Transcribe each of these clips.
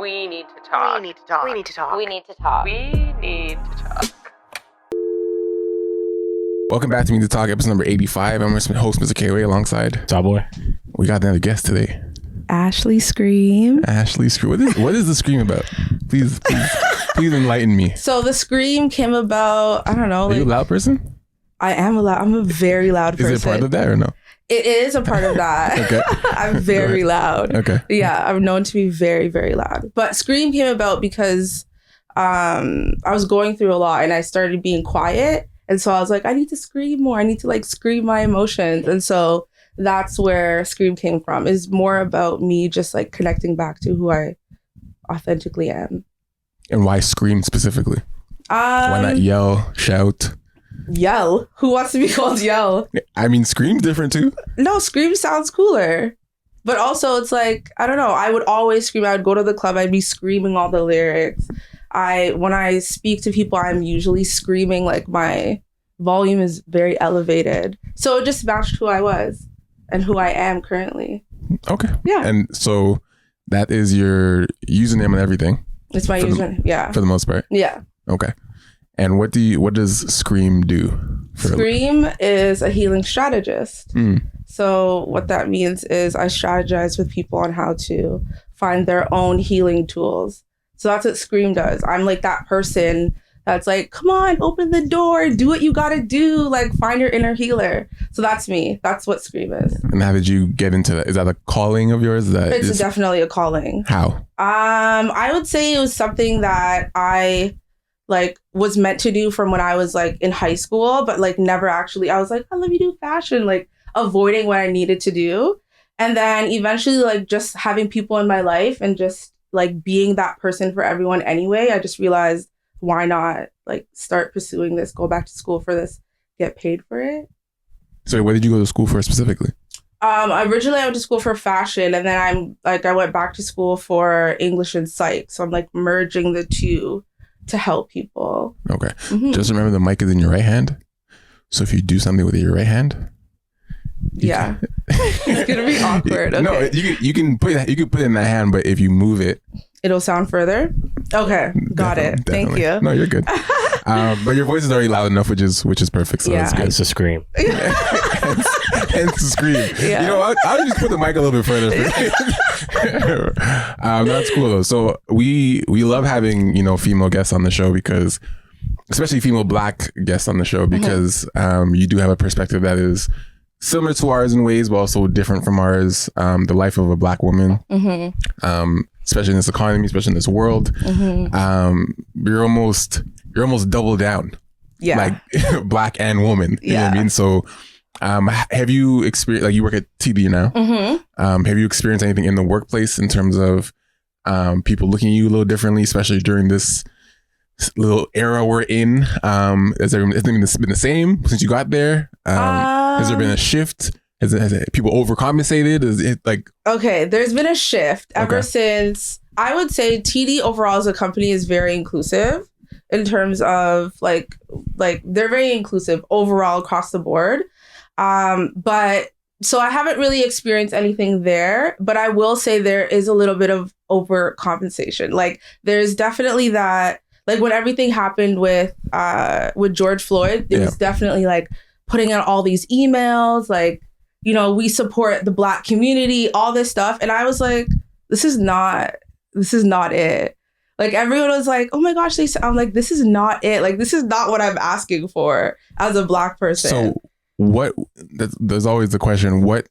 We need to talk. We need to talk. We need to talk. We need to talk. We need to talk. Welcome back to Me to Talk, episode number 85. I'm your host, Mr. KOA, alongside Top boy. We got another guest today. Ashley Scream. Ashley Scream. What is the Scream about? Please enlighten me. So the Scream came about, I don't know. Are you a loud person? I am loud. I'm a very loud person. Is it part of that or no? It is a part of that. Okay. I'm very loud. Okay. Yeah, I'm known to be very, very loud. But Scream came about because I was going through a lot and I started being quiet. And so I was like, I need to scream more. I need to like scream my emotions. And so that's where Scream came from. Is more about me just like connecting back to who I authentically am. And why Scream specifically? Why not yell, shout? Yell? Who wants to be called Yell? I mean, Scream's different too. No, Scream sounds cooler. But also it's like, I don't know. I would always scream. I would go to the club. I'd be screaming all the lyrics. When I speak to people, I'm usually screaming, like my volume is very elevated. So it just matched who I was and who I am currently. Okay. Yeah. And so that is your username and everything. It's my username. Yeah. For the most part. Yeah. Okay. And what does Scream do? Scream is a healing strategist. So what that means is I strategize with people on how to find their own healing tools. So that's what Scream does. I'm like that person that's like, come on, open the door, do what you gotta do, like find your inner healer. So that's me. That's what Scream is. And how did you get into that? Is that a calling of yours? It's definitely a calling. How? I would say it was something that I like was meant to do from when I was like in high school, but like never actually. I was like, I love you do fashion, like avoiding what I needed to do. And then eventually like just having people in my life and just like being that person for everyone anyway, I just realized, why not like start pursuing this, go back to school for this, get paid for it. So what did you go to school for specifically? Originally I went to school for fashion, and then I went back to school for English and psych. So I'm like merging the two to help people. Okay. Just remember the mic is in your right hand. So if you do something with your right hand. Yeah. It's gonna be awkward. Okay. No, you can put it in that hand, but if you move it, it'll sound further. Okay, got it. Definitely. Thank you. No, you're good. But your voice is already loud enough, which is perfect. So that's good. It's a scream. Hence the Scream. Yeah. You know, I'll just put the mic a little bit further. That's cool though. So we love having female guests on the show, because especially female Black guests on the show, because you do have a perspective that is similar to ours in ways, but also different from ours. The life of a Black woman, especially in this economy, especially in this world, you're almost double down, like Black and woman. You know what I mean? So, have you experienced, like you work at TD now? Have you experienced anything in the workplace in terms of people looking at you a little differently, especially during this little era we're in? Has it been the same since you got there? Has there been a shift? Has people overcompensated? Is it like... Okay, there's been a shift ever since. I would say TD overall as a company is very inclusive in terms of like they're very inclusive overall across the board. But so I haven't really experienced anything there, but I will say there is a little bit of overcompensation. Like there's definitely that, like when everything happened with George Floyd, it was definitely like putting out all these emails, like, we support the Black community, all this stuff. And I was like, this is not it. Like everyone was like, oh my gosh, I'm like, this is not it. Like, this is not what I'm asking for as a Black person. So there's always the question, what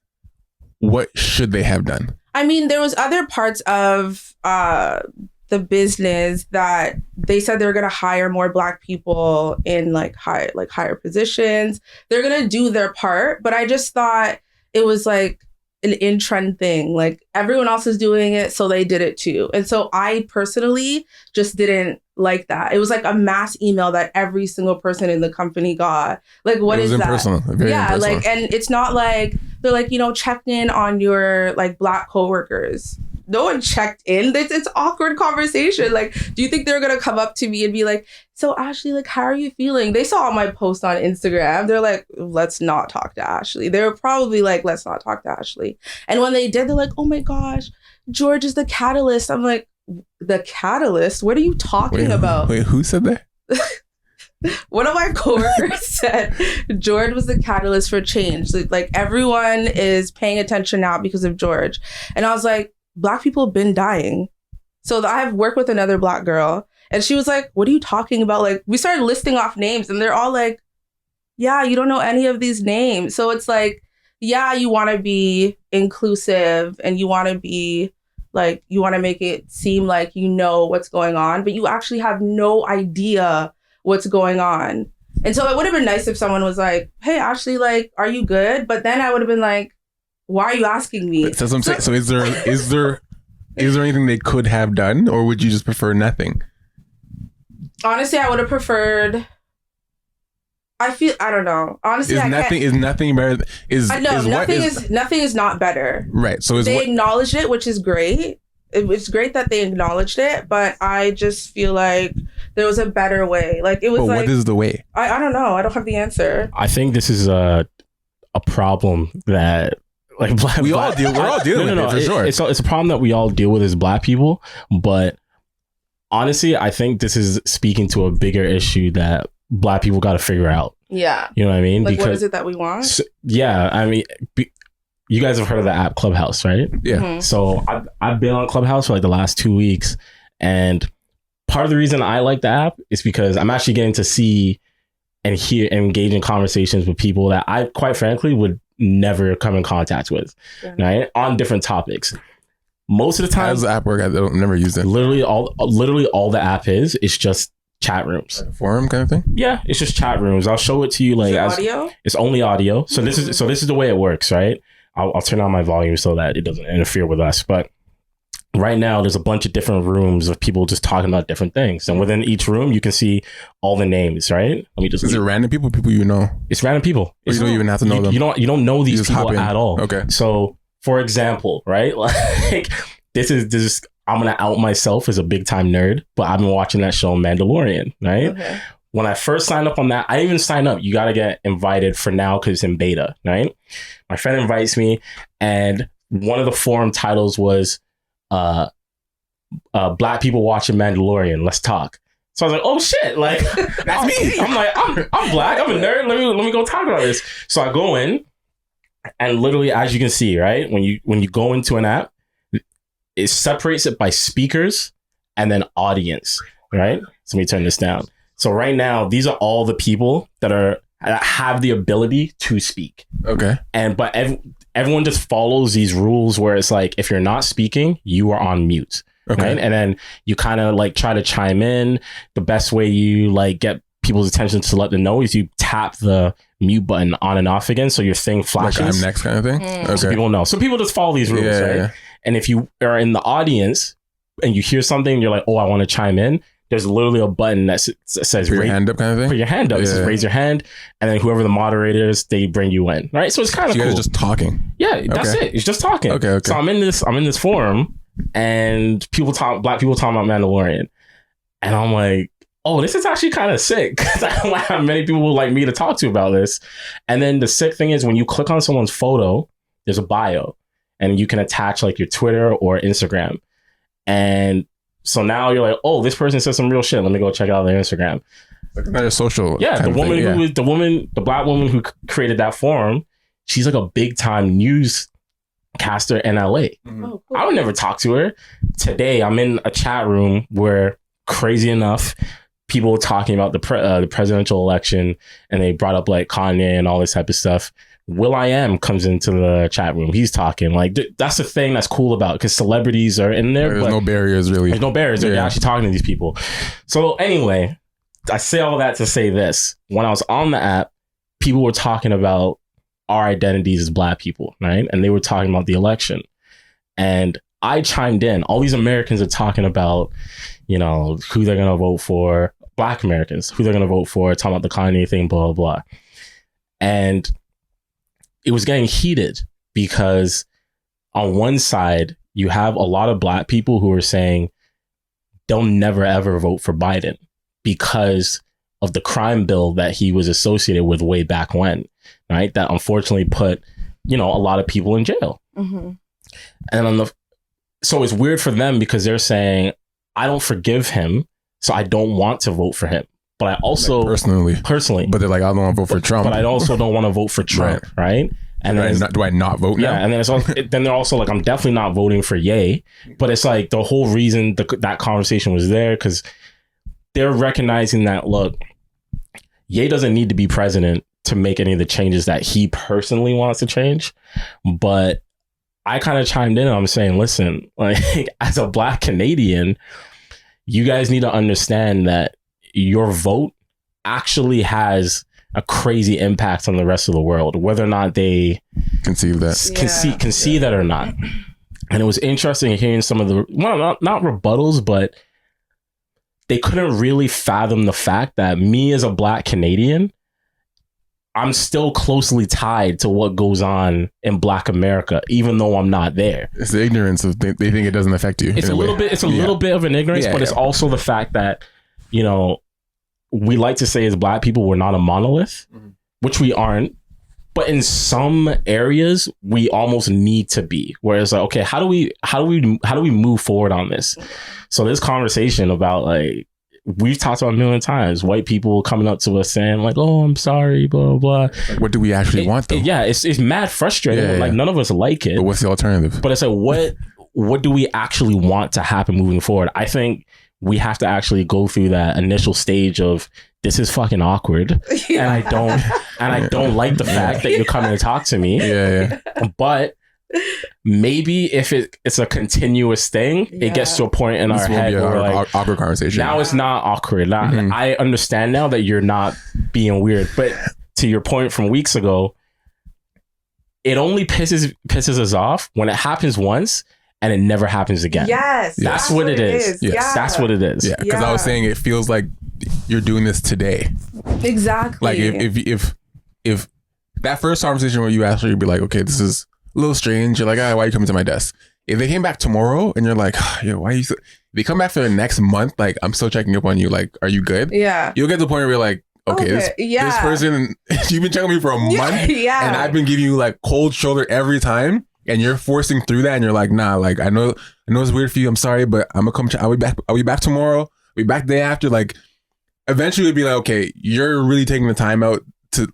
should they have done? I mean, there was other parts of the business that they said they were going to hire more Black people in higher positions. They're going to do their part, but I just thought it was like an in-trend thing. Like everyone else is doing it, so they did it too. And so I personally just didn't like that. It was like a mass email that every single person in the company got. Like, what is that? Impersonal. Very impersonal. Like, and it's not like they're like, check in on your like Black coworkers. No one checked in. It's awkward conversation. Like, do you think they're going to come up to me and be like, so Ashley, like, how are you feeling? They saw my post on Instagram. They're like, let's not talk to Ashley. They were probably like, let's not talk to Ashley. And when they did, they're like, oh my gosh, George is the catalyst. I'm like, the catalyst? What are you talking about? Wait, who said that? One of my coworkers said George was the catalyst for change. Like everyone is paying attention now because of George. And I was like, Black people have been dying. So I have worked with another Black girl and she was like, what are you talking about? Like we started listing off names and they're all like, yeah, you don't know any of these names. So it's like, yeah, you want to be inclusive and you want to be like, you want to make it seem like you know what's going on, but you actually have no idea what's going on. And so it would have been nice if someone was like, hey, Ashley, like, are you good? But then I would have been like, why are you asking me? So is there anything they could have done, or would you just prefer nothing? Honestly, I would have preferred. I don't know. Honestly, is nothing better? Nothing is not better. Right. So they acknowledged it, which is great. It's great that they acknowledged it, but I just feel like there was a better way. Like it was. But what is the way? I don't know. I don't have the answer. I think this is a problem that like we're all dealing with it for sure. It's a problem that we all deal with as Black people, but honestly, I think this is speaking to a bigger issue that Black people got to figure out. Yeah. You know what I mean? Like, what is it that we want? Yeah. I mean, you guys have heard of the app Clubhouse, right? Yeah. Mm-hmm. So I've been on Clubhouse for like the last 2 weeks. And part of the reason I like the app is because I'm actually getting to see and hear and engage in conversations with people that I, quite frankly, would never come in contact with, right? On different topics. Most of the time. How does the app work? I've never used it. Literally all the app is just chat rooms. Like a forum kind of thing? Yeah, it's just chat rooms. I'll show it to you like as audio? It's only audio. So this is the way it works, right? I'll turn on my volume so that it doesn't interfere with us. But right now there's a bunch of different rooms of people just talking about different things. And within each room you can see all the names, right? Is it random people you know? It's random people. You don't even have to know them. You don't know these people at all. Okay. So for example, right? Like this is I'm going to out myself as a big time nerd, but I've been watching that show Mandalorian, right? Okay. When I first signed up on that, I didn't even sign up. You got to get invited for now because it's in beta, right? My friend invites me, and one of the forum titles was Black people watching Mandalorian. Let's talk. So I was like, oh shit, like that's me. I'm like, I'm Black. I'm a nerd. Let me go talk about this. So I go in, and literally, as you can see, right, when you go into an app, it separates it by speakers and then audience, right? So let me turn this down. So right now, these are all the people that have the ability to speak. Okay. But everyone just follows these rules where it's like, if you're not speaking, you are on mute. Okay. Right? And then you kind of like try to chime in. The best way you like get people's attention to let them know is you tap the mute button on and off again. So your thing flashes. Like I'm next kind of thing? Okay. So people know. So people just follow these rules, right? Yeah. And if you are in the audience and you hear something, and you're like, oh, I want to chime in. There's literally a button that says put your hand up kind of thing. Put your hand up. Yeah. It says raise your hand, and then whoever the moderator is, they bring you in. Right. So it's kind of cool. You guys are just talking. Yeah, that's it. It's just talking. Okay. So I'm in this forum, and Black people talking about Mandalorian, and I'm like, oh, this is actually kind of sick because I don't have many people like me to talk to about this. And then the sick thing is when you click on someone's photo, there's a bio, and you can attach like your Twitter or Instagram, and so now you're like, oh, this person said some real shit. Let me go check out their Instagram. Like another social. Yeah, the Black woman who created that forum, she's like a big time newscaster in LA. Mm-hmm. Oh, cool. I would never talk to her. Today, I'm in a chat room where, crazy enough, people were talking about the presidential election, and they brought up like Kanye and all this type of stuff. will.i.am comes into the chat room. He's talking. Like that's the thing that's cool about, because celebrities are in there. There's no barriers, really. There's no barriers. They're actually talking to these people. So anyway, I say all that to say this. When I was on the app, people were talking about our identities as Black people, right? And they were talking about the election. And I chimed in. All these Americans are talking about, you know, who they're going to vote for. Black Americans, who they're going to vote for, talking about the Kanye thing, blah, blah, blah. And it was getting heated because on one side, you have a lot of Black people who are saying they'll never, ever vote for Biden because of the crime bill that he was associated with way back when, right? That unfortunately put, you know, a lot of people in jail. Mm-hmm. And so it's weird for them because they're saying, I don't forgive him, so I don't want to vote for him. But I also like personally, but they're like, I don't want to vote for Trump. But I also don't want to vote for Trump, right? And then do I not vote now? Yeah, and then then they're also like, I'm definitely not voting for Ye. But it's like the whole reason that conversation was there because they're recognizing that, look, Ye doesn't need to be president to make any of the changes that he personally wants to change. But I kind of chimed in and I'm saying, listen, like as a Black Canadian, you guys need to understand that your vote actually has a crazy impact on the rest of the world, whether or not they conceive that or not. And it was interesting hearing some of the, well, not rebuttals, but they couldn't really fathom the fact that me as a Black Canadian, I'm still closely tied to what goes on in Black America, even though I'm not there. It's the ignorance of they think it doesn't affect you. It's a little bit. It's a little bit of an ignorance, but it's also the fact that, you know, we like to say as Black people we're not a monolith, which we aren't. But in some areas, we almost need to be. Whereas, like, okay, how do we move forward on this? So this conversation about, like, we've talked about a million times, white people coming up to us saying like, "Oh, I'm sorry," blah blah. Like, what do we actually want though? It's mad frustrating. Like none of us like it. But what's the alternative? But it's like, what do we actually want to happen moving forward? I think we have to actually go through that initial stage of this is fucking awkward, and I don't like the fact that you're coming to talk to me. But maybe if it's a continuous thing, it gets to a point in our head where like awkward conversation. Now it's not awkward. I understand now that you're not being weird, but to your point from weeks ago, it only pisses us off when it happens once and it never happens again. Yes, that's what it is. Yes, that's what it is. Yeah, because I was saying it feels like you're doing this today. Exactly. Like if that first conversation where you actually be like, okay, this is a little strange. You're like, why are you coming to my desk? If they came back tomorrow and you're like, yo, why are you? If they come back for the next month, like, I'm still checking up on you. Like, are you good? Yeah. You'll get to the point where you're like, okay. This person, you've been checking me for a month, and I've been giving you like cold shoulder every time, and you're forcing through that, and you're like, nah, like I know it's weird for you. I'm sorry, but I'm gonna come. I'll be back tomorrow. I'll be back the day after. Like, eventually, it'd be like, okay, you're really taking the time out to.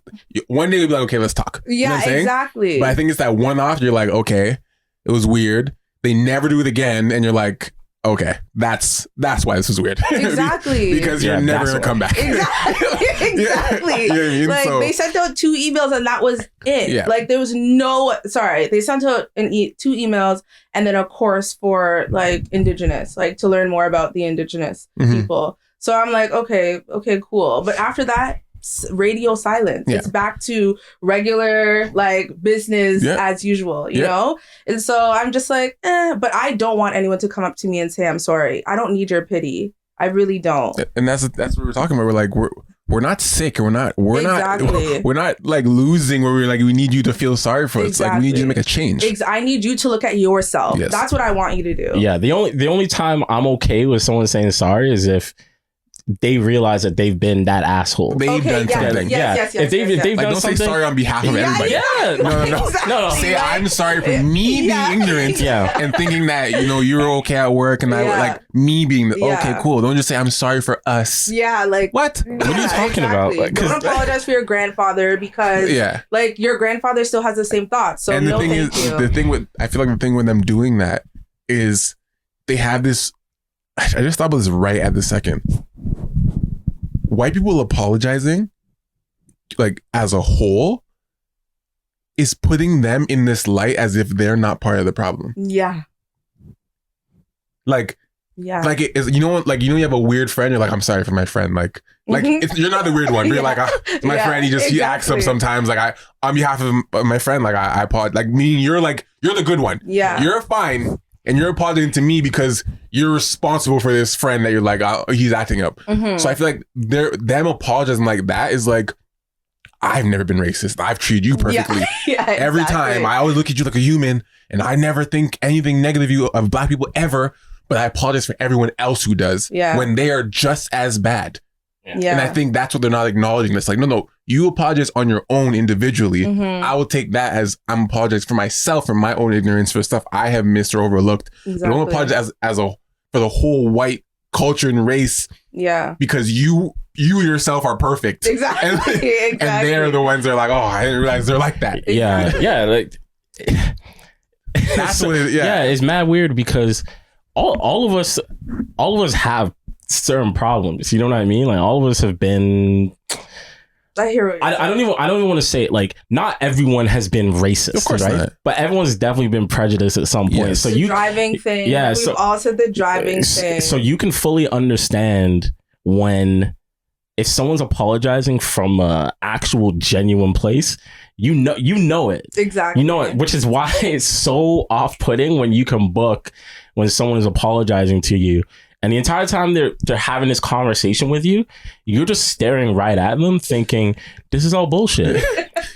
One day, it'd be like, okay, let's talk. Yeah, you know what I'm saying? exactly. But I think it's that one off. You're like, okay, it was weird. They never do it again, and you're like, okay, that's why this was weird. Exactly. Because you're never gonna come back. Exactly. You know what I mean? Like, they sent out 2 emails and that was it. Yeah. Like, there was they sent out 2 emails and then a course for like Indigenous, like to learn more about the Indigenous people. So I'm like, okay, cool. But after that, radio silence. It's back to regular like business as usual, you know? And so I'm just like, but I don't want anyone to come up to me and say, I'm sorry. I don't need your pity. I really don't. And that's what we're talking about. We're like, we're not sick. We're not like losing where we're like, we need you to feel sorry for us. Like, we need you to make a change. I need you to look at yourself. Yes. That's what I want you to do. Yeah. The only time I'm okay with someone saying sorry is if they realize that they've been that asshole. They've done something. Yes, if they've like, done don't something, say sorry on behalf of everybody. No. Exactly. Say I'm sorry for me being ignorant and thinking that you're okay at work and I like me being okay, cool. Don't just say I'm sorry for us. Yeah, like what? What are you talking about? Like, don't apologize for your grandfather because like your grandfather still has the same thoughts. So and I feel like the thing with them doing that is they have this. I just thought about this right at the second. White people apologizing, like as a whole, is putting them in this light as if they're not part of the problem. Yeah. Like you have a weird friend. You're like, I'm sorry for my friend. Like you're not the weird one. You're like, my friend. He acts up sometimes. Like on behalf of my friend, like I apologize. Like meaning you're the good one. Yeah. You're fine. And you're apologizing to me because you're responsible for this friend that you're like, he's acting up. So I feel like them apologizing like that is like, I've never been racist. I've treated you perfectly. Every time. I always look at you like a human and I never think anything negative of Black people ever, but I apologize for everyone else who does when they are just as bad. Yeah. And I think that's what they're not acknowledging. It's like, no, you apologize on your own individually. Mhm. I will take that as I'm apologizing for myself, for my own ignorance, for stuff I have missed or overlooked. Exactly. I don't apologize for the whole white culture and race. Yeah. Because you yourself are perfect. Exactly. And they're the ones that are like, oh, I didn't realize they're like that. Yeah. Like, that's what it, yeah, it's mad weird because all of us have certain problems. You know what I mean? Like all of us have been. I hear what I don't even want to say it. Like not everyone has been racist, of course right? not. But everyone's definitely been prejudiced at some point. Yes. So the driving thing. Yeah, We've all said the driving thing. So you can fully understand if someone's apologizing from a actual genuine place, you know it. Exactly. You know it, which is why it's so off-putting when you can book when someone is apologizing to you. And the entire time they're having this conversation with you, you're just staring right at them thinking, this is all bullshit.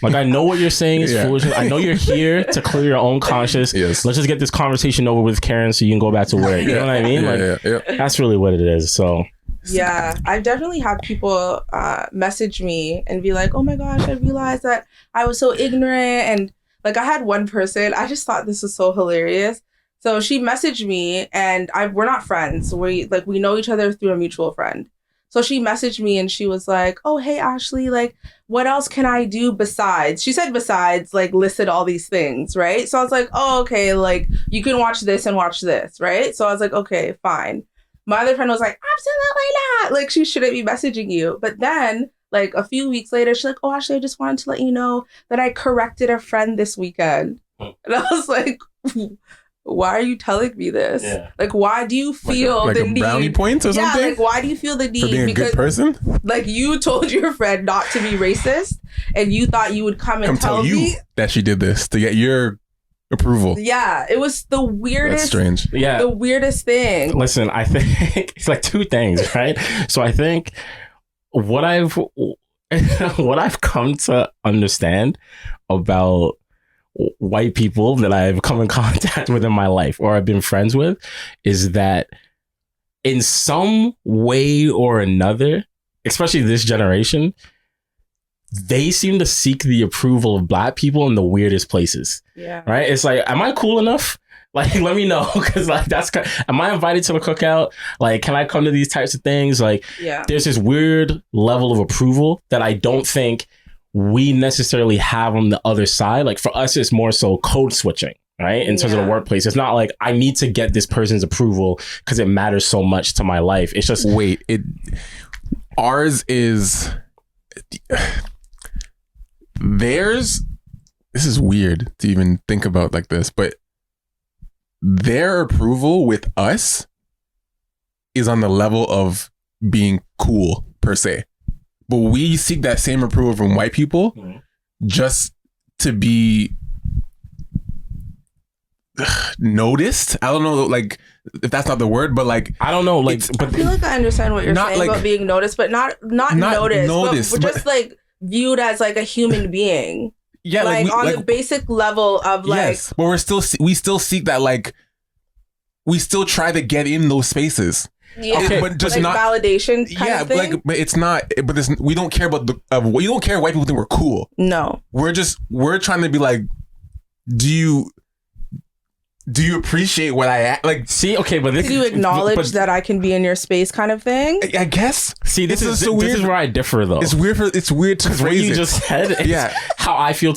Like, I know what you're saying is foolishness. I know you're here to clear your own conscience. Yes. Let's just get this conversation over with, Karen, so you can go back to work. You know what I mean? That's really what it is. So... Yeah, I've definitely had people message me and be like, oh my gosh, I realized that I was so ignorant. And like I had one person, I just thought this was so hilarious. So she messaged me and we're not friends. We know each other through a mutual friend. So she messaged me and she was like, oh, hey, Ashley, like, what else can I do besides? She said besides, like, listed all these things, right? So I was like, oh, okay, like, you can watch this and watch this, right? So I was like, okay, fine. My other friend was like, absolutely not. Like, she shouldn't be messaging you. But then, like, a few weeks later, she's like, oh, Ashley, I just wanted to let you know that I corrected a friend this weekend. And I was like, why are you telling me this? Yeah. Like, why do you feel like the a need? brownie points or something? Yeah, like, why do you feel the need? For being a good person? Like, you told your friend not to be racist, and you thought you would come tell you me that she did this to get your approval. Yeah, it was the weirdest. That's strange. Yeah, the weirdest thing. Listen, I think it's like two things, right? So I think what I've come to understand about white people that I've come in contact with in my life or I've been friends with is that in some way or another, especially this generation, they seem to seek the approval of black people in the weirdest places. Yeah. Right? It's like, am I cool enough? Like, let me know. Because like, am I invited to the cookout? Like, can I come to these types of things? Like, there's this weird level of approval that I don't think we necessarily have on the other side. Like for us, it's more so code switching, right? In terms of the workplace. It's not like I need to get this person's approval because it matters so much to my life. It's just... Ours is... Theirs... This is weird to even think about like this, but their approval with us is on the level of being cool per se. But we seek that same approval from white people just to be noticed. I don't know, like, if that's not the word, but like, I don't know, like, but I feel like I understand what you're saying like, about being noticed, but not noticed, but just like viewed as like a human being. Yeah, like on the basic level of like, yes, but we still seek that, like, we still try to get in those spaces. Yeah, okay, but just like not validation. Kind of thing? Like, but it's not. But we don't care about we don't care. White people think we're cool. No, we're trying to be like, do you appreciate what I like? See, okay, but do you acknowledge that I can be in your space, kind of thing? I guess. See, this is so weird. This is where I differ, though. It's weird to phrase what you just said. How I feel.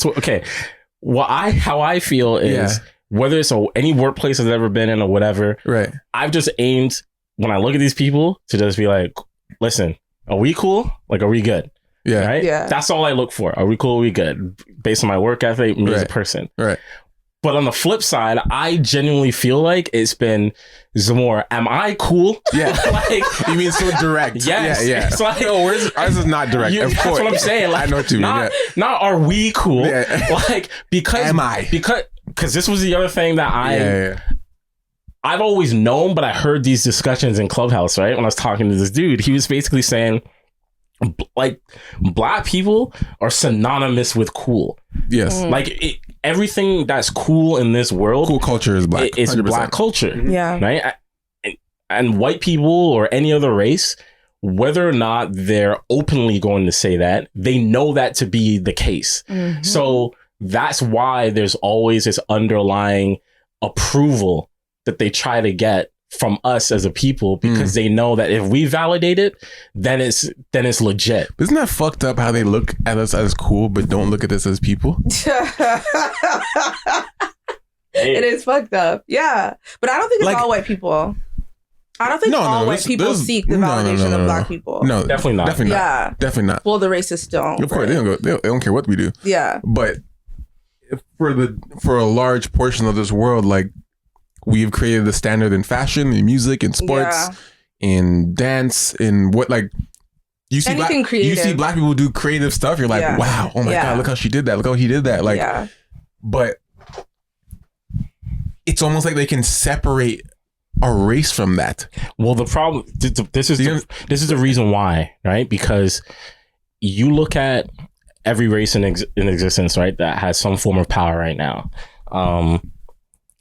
How I feel is whether it's any workplace I've ever been in or whatever. Right. I've just aimed when I look at these people to just be like, listen, are we cool? Like, are we good? Yeah. Right. Yeah. That's all I look for. Are we cool? Are we good? Based on my work ethic, me as a person. Right. But on the flip side, I genuinely feel like it's been more, am I cool? Yeah. Like, you mean so direct? Yes. Yeah. It's like, no, ours is not direct. Of course. That's what I'm saying. Like, I know what you mean. Not are we cool? Yeah. Like, because am I? Because this was the other thing that I've always known, but I heard these discussions in Clubhouse, right? When I was talking to this dude, he was basically saying, like, black people are synonymous with cool. Yes. Like, everything that's cool in this world, cool culture is black. It's 100%. Black culture. Yeah. Right. And white people or any other race whether or not they're openly going to say that, they know that to be the case. Mm-hmm. So that's why there's always this underlying approval that they try to get from us as a people, because they know that if we validate it, then it's legit. Isn't that fucked up how they look at us as cool but don't look at us as people? It is fucked up. Yeah. But I don't think it's all white people. I don't think all white people seek the validation of black people. No, definitely not. Definitely not. Yeah. Definitely not. Well, the racists don't. Of course, they don't care what we do. Yeah. But for a large portion of this world, like, we've created the standard in fashion, in music, in sports, in dance, in what, like, you see black people do creative stuff. You're like, wow, oh my God, look how she did that. Look how he did that. Like, but it's almost like they can separate a race from that. Well, the problem, this is the reason why, right? Because you look at every race in existence, right, that has some form of power right now.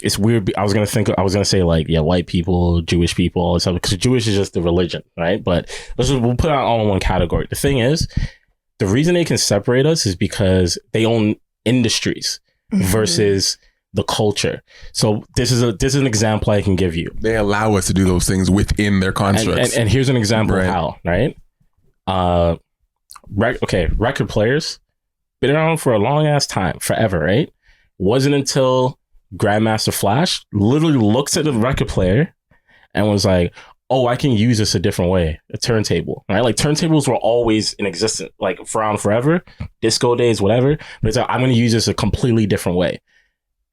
It's weird. I was gonna say like, white people, Jewish people, all this stuff, because Jewish is just the religion, right? But we'll put it all in one category. The thing is, the reason they can separate us is because they own industries versus the culture. So this is an example I can give you. They allow us to do those things within their constructs. And here's an example of how, right? Record players been around for a long ass time, forever, right? Wasn't until Grandmaster Flash literally looks at the record player and was like, oh, I can use this a different way, a turntable, right? Like, turntables were always in existence, like, around forever, disco days, whatever. But it's like, I'm going to use this a completely different way,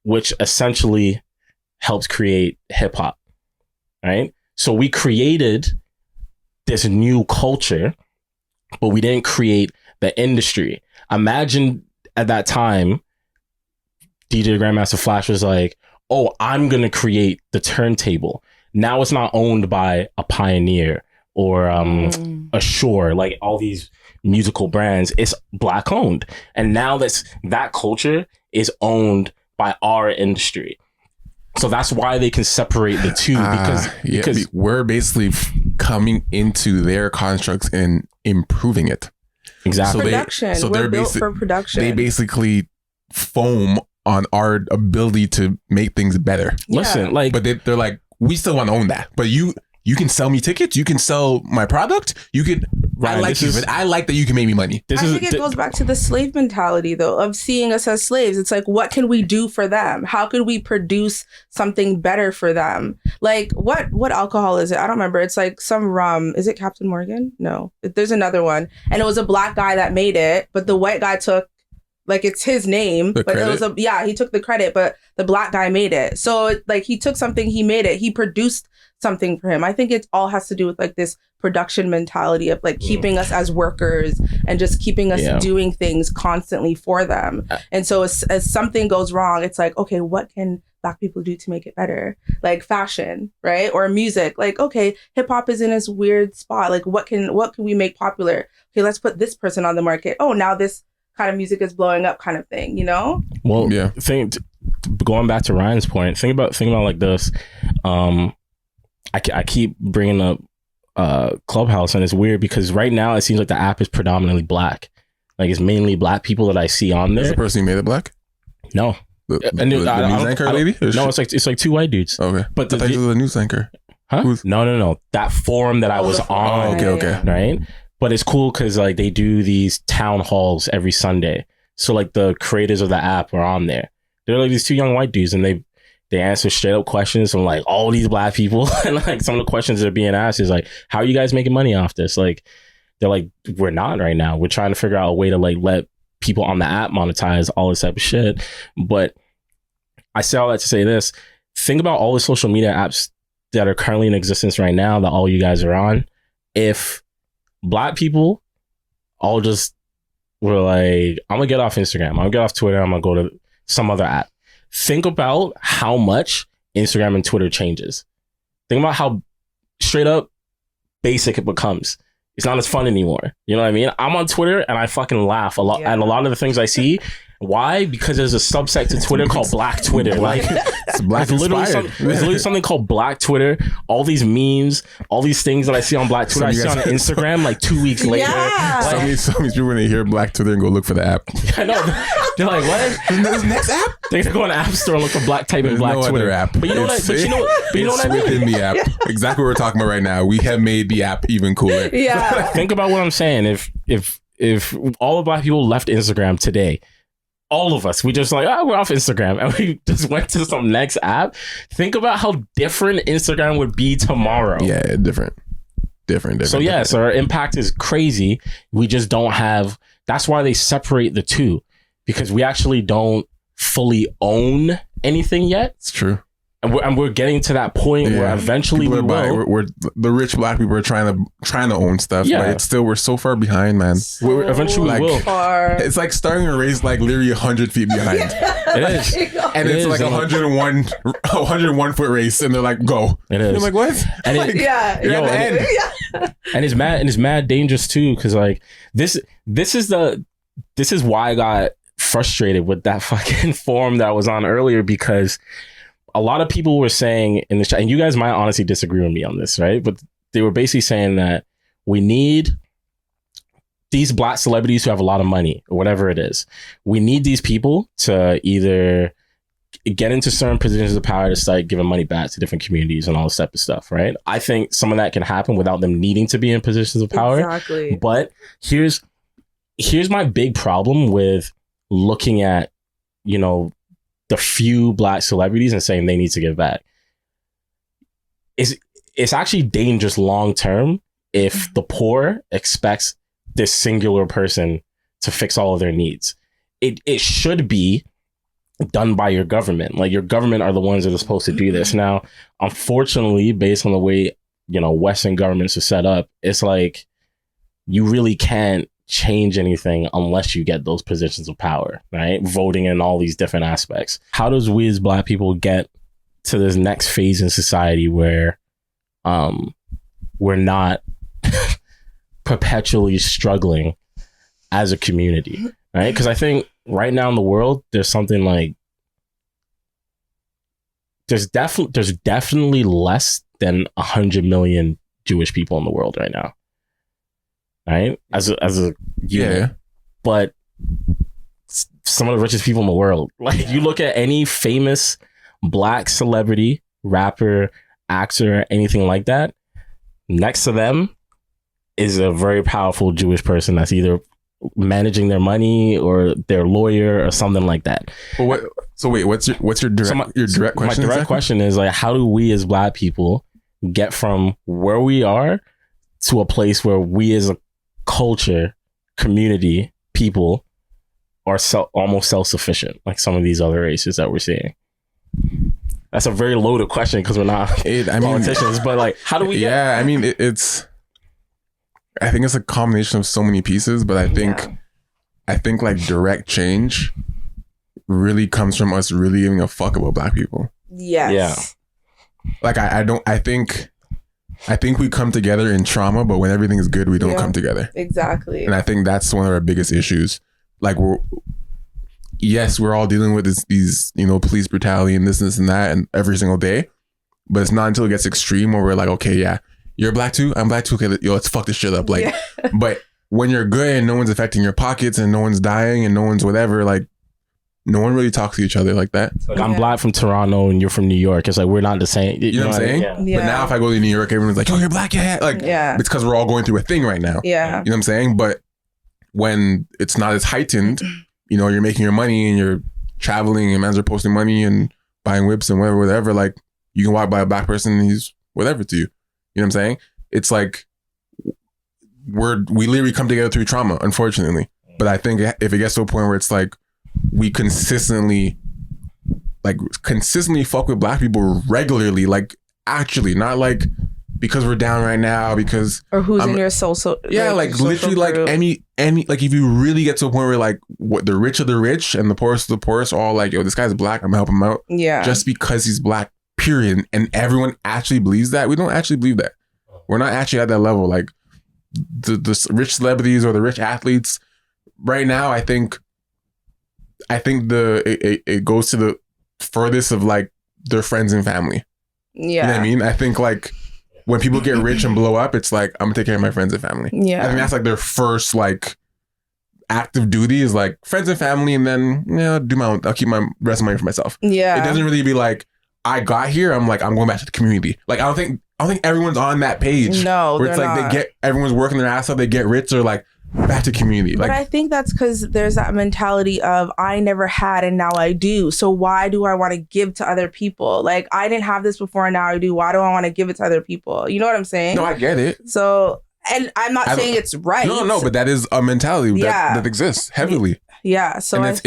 which essentially helps create hip hop, right? So we created this new culture, but we didn't create the industry. Imagine at that time, DJ Grandmaster Flash was like, oh, I'm going to create the turntable. Now it's not owned by a Pioneer or a Shure, like all these musical brands. It's black owned. And now that culture is owned by our industry. So that's why they can separate the two, because we're basically coming into their constructs and improving it. Exactly. We're built for production. They basically foam on our ability to make things better. Listen, like, but they're like, we still want to own that. But you can sell me tickets. You can sell my product. You can. Ryan, I like that you can make me money. I think it goes back to the slave mentality, though, of seeing us as slaves. It's like, what can we do for them? How could we produce something better for them? Like, what alcohol is it? I don't remember. It's like some rum. Is it Captain Morgan? No, there's another one, and it was a black guy that made it, but the white guy took. Like, it's his name, but it was he took the credit, but the black guy made it. So like, he took something, he made it, he produced something for him. I think it all has to do with like this production mentality of like keeping us as workers and just keeping us doing things constantly for them. And so as something goes wrong, it's like, okay, what can black people do to make it better? Like fashion, right? Or music. Like, okay, hip hop is in this weird spot. Like, what can we make popular? Okay, let's put this person on the market. Oh, now this kind of music is blowing up, kind of thing, you know? Well, going back to Ryan's point, think about like this. I keep bringing up Clubhouse, and it's weird because right now it seems like the app is predominantly black. Like, it's mainly black people that I see on there. Is the person who made it black? No. The news anchor lady? No, it's like two white dudes. Okay. But I thought you were the news anchor. Huh? No. That forum that I was on. Okay. Right? But it's cool because like they do these town halls every Sunday. So like the creators of the app are on there. They're like these two young white dudes, and they answer straight up questions from like all these black people. And like some of the questions that are being asked is like, how are you guys making money off this? Like, they're like, we're not right now. We're trying to figure out a way to like let people on the app monetize all this type of shit. But I say all that to say this. Think about all the social media apps that are currently in existence right now that all you guys are on. If black people all just were like, I'm gonna get off Instagram, I'm gonna get off Twitter, I'm gonna go to some other app. Think about how much Instagram and Twitter changes. Think about how straight up basic it becomes. It's not as fun anymore. You know what I mean? I'm on Twitter and I fucking laugh a lot at a lot of the things I see. Why? Because there's a subset to Twitter called Black Twitter. Like, It's black there's inspired. literally something called Black Twitter. All these memes, all these things that I see on Black Twitter, I see on Instagram like 2 weeks later. Yeah. Some of these people, when they hear Black Twitter and go look for the app. I know. They're like, what? There's next app? They go on the App Store and look for Black type in There's Black no Twitter. other app. But you know what? But you know what I mean? Within the app. Exactly what we're talking about right now. We have made the app even cooler. Yeah. Think about what I'm saying. If all the Black people left Instagram today, all of us, we just like, we're off Instagram, and we just went to some next app. Think about how different Instagram would be tomorrow. Yeah, different. So yeah, so our impact is crazy. We just don't have. That's why they separate the two, because we actually don't fully own anything yet. It's true. And we're getting to that point where eventually we will. We're the rich Black people are trying to own stuff, but it's still, we're so far behind, man. We're eventually like, will. It's like starting a race like literally 100 feet behind. It is. And it's like 101 foot race, and they're like, go. It is. You're like, what? And like, you're at the end. And it's mad dangerous too, because like this is why I got frustrated with that fucking forum that I was on earlier, because a lot of people were saying in the chat, and you guys might honestly disagree with me on this, right? But they were basically saying that we need these Black celebrities who have a lot of money or whatever it is. We need these people to either get into certain positions of power to start giving money back to different communities and all this type of stuff, right? I think some of that can happen without them needing to be in positions of power. Exactly. But here's my big problem with looking at, the few Black celebrities and saying they need to give back. It's actually dangerous long term if the poor expects this singular person to fix all of their needs. It should be done by your government. Like, your government are the ones that are supposed to do this. Now, unfortunately, based on the way, Western governments are set up, it's like you really can't change anything unless you get those positions of power, right? Voting in all these different aspects. How does we as Black people get to this next phase in society where we're not perpetually struggling as a community, right? Because I think right now in the world, there's something like there's definitely less than 100 million Jewish people in the world right now, right? As a unit. But some of the richest people in the world. Like, you look at any famous Black celebrity, rapper, actor, anything like that, next to them is a very powerful Jewish person that's either managing their money or their lawyer or something like that. Well, what's your direct question? My direct question is, like, how do we as Black people get from where we are to a place where we as a culture, community, people are almost self-sufficient, like some of these other races that we're seeing? That's a very loaded question because we're not politicians, but like, how do we get? Yeah, I mean, I think it's a combination of so many pieces, but I think like direct change really comes from us really giving a fuck about Black people. Yes. Yeah. Like, I think we come together in trauma, but when everything is good, we don't come together. Exactly. And I think that's one of our biggest issues. Like, we're all dealing with these police brutality and this and that and every single day, but it's not until it gets extreme where we're like, okay, yeah, you're Black too, I'm Black too, okay, let's fuck this shit up. Like, but when you're good and no one's affecting your pockets and no one's dying and no one's whatever, like, no one really talks to each other like that. Like, I'm Black from Toronto and you're from New York. It's like, we're not the same. You know what I'm saying? Yeah. But now if I go to New York, everyone's like, oh, you're Black, yeah. Like, it's because we're all going through a thing right now. Yeah. You know what I'm saying? But when it's not as heightened, you're making your money and you're traveling and mans are posting money and buying whips and whatever, like, you can walk by a Black person and he's whatever to you. You know what I'm saying? It's like we literally come together through trauma, unfortunately. But I think if it gets to a point where it's like we consistently fuck with Black people regularly, like, actually, not like because we're down right now, because or who's in your social, like literally group. Like any like, if you really get to a point where like what the rich are the rich and the poorest of the poorest, all like, yo, this guy's Black, I'm gonna help him out, just because he's Black, period. And everyone actually believes that. We don't actually believe that. We're not actually at that level. Like, the rich celebrities or the rich athletes right now, I think I think it goes to the furthest of like their friends and family. Yeah. You know what I mean? I think like when people get rich and blow up, it's like, I'm gonna take care of my friends and family. Yeah. I think that's like their first like active duty is like friends and family, and then I'll keep my rest of my money for myself. Yeah. It doesn't really be like, I got here, I'm going back to the community. Like I don't think everyone's on that page. No, where it's like not. Everyone's working their ass off, they get rich, they're like back to community. But Like I think that's because there's that mentality of I never had and now I do. So why do I want to give to other people? Like I didn't have this before and now I do. Why do I want to give it to other people? You know what I'm saying? no, I get it. So, and I'm not saying it's right. No, but that is a mentality that exists heavily. Yeah. So And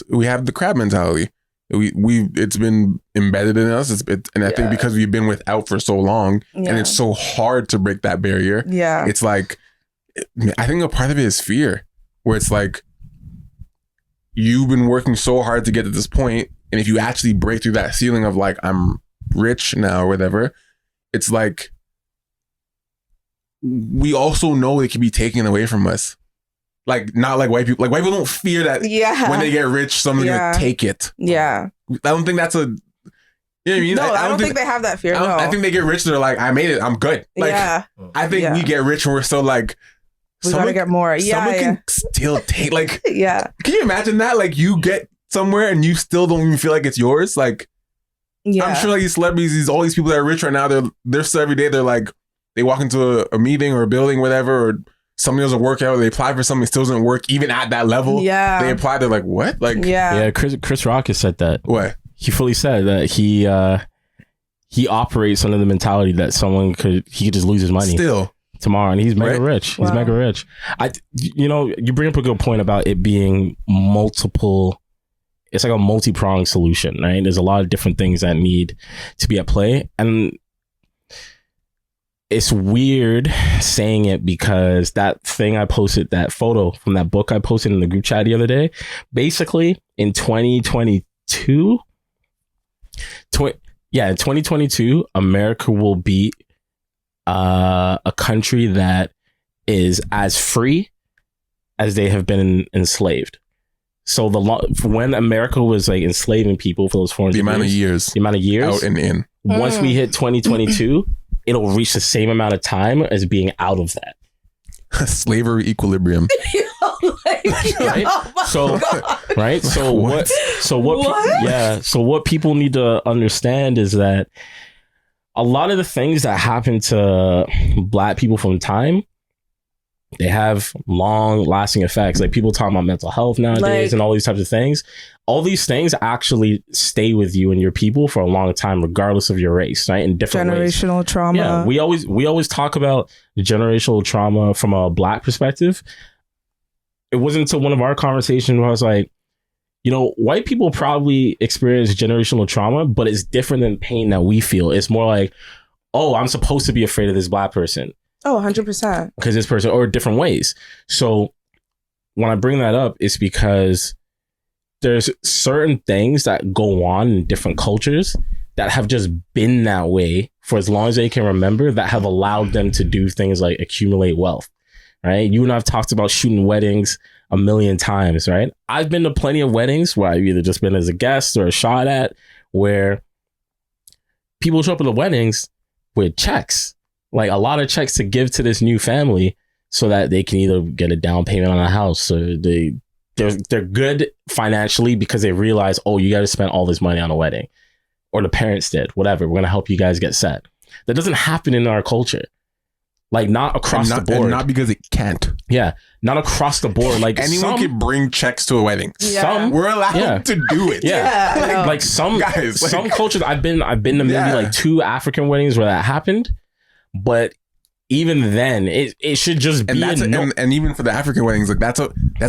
we have the crab mentality. It's been embedded in us. I think because we've been without for so long, and it's so hard to break that barrier. Yeah. It's like, I think a part of it is fear, where it's like you've been working so hard to get to this point, and if you actually break through that ceiling of like, I'm rich now or whatever, it's like we also know it can be taken away from us. Like, not like white people. Like, white people don't fear that when they get rich, someone's going to take it. Yeah. I don't think that's you know what I mean? No, I don't think they have that fear. I think they get rich, they're like, I made it, I'm good. Like, I think we get rich and we're still like, we gotta get more. Someone can still take, like, yeah. Can you imagine that? Like, you get somewhere and you still don't even feel like it's yours? Like, I'm sure like these celebrities, all these people that are rich right now, they're still every day, they're like, they walk into a meeting or a building, whatever, or something doesn't work out, they apply for something, it still doesn't work, even at that level. Yeah. They apply, they're like, what? Like, yeah, Chris Rock has said that. What? He fully said that he operates under the mentality that he could just lose his money still tomorrow, and he's mega rich. He's mega rich. You bring up a good point about it being multiple. It's like a multi-pronged solution, right? There's a lot of different things that need to be at play, and it's weird saying it because that thing I posted, that photo from that book I posted in the group chat the other day, basically in 2022, in 2022, America will be a country that is as free as they have been enslaved. So when America was like enslaving people for those 400 years, the amount of years out and in. Once we hit 2022, it'll reach the same amount of time as being out of that. Slavery equilibrium. Right? So what people need to understand is that a lot of the things that happen to Black people from time, they have long lasting effects. Like people talking about mental health nowadays and all these types of things. All these things actually stay with you and your people for a long time, regardless of your race, right? In different generational ways. Trauma. Yeah, we always talk about generational trauma from a Black perspective. It wasn't until one of our conversations where I was like, white people probably experience generational trauma, but it's different than pain that we feel. It's more like, oh, I'm supposed to be afraid of this Black person. Oh, 100%. Because this person, or different ways. So when I bring that up, it's because there's certain things that go on in different cultures that have just been that way for as long as they can remember, that have allowed them to do things like accumulate wealth, right? You and I have talked about shooting weddings a million times, right? I've been to plenty of weddings where I've either just been as a guest or a shot at, where people show up at the weddings with checks. Like a lot of checks to give to this new family so that they can either get a down payment on a house, or they're good financially because they realize, oh, you got to spend all this money on a wedding, or the parents did, whatever. We're going to help you guys get set. That doesn't happen in our culture. Like not across the board. And not because it can't. Yeah. Not across the board. Like anyone can bring checks to a wedding. Yeah. We're allowed to do it. Yeah. Like some guys, some cultures, I've been to maybe like 2 African weddings where that happened. But even then, it should just be. And even for the African weddings, like that's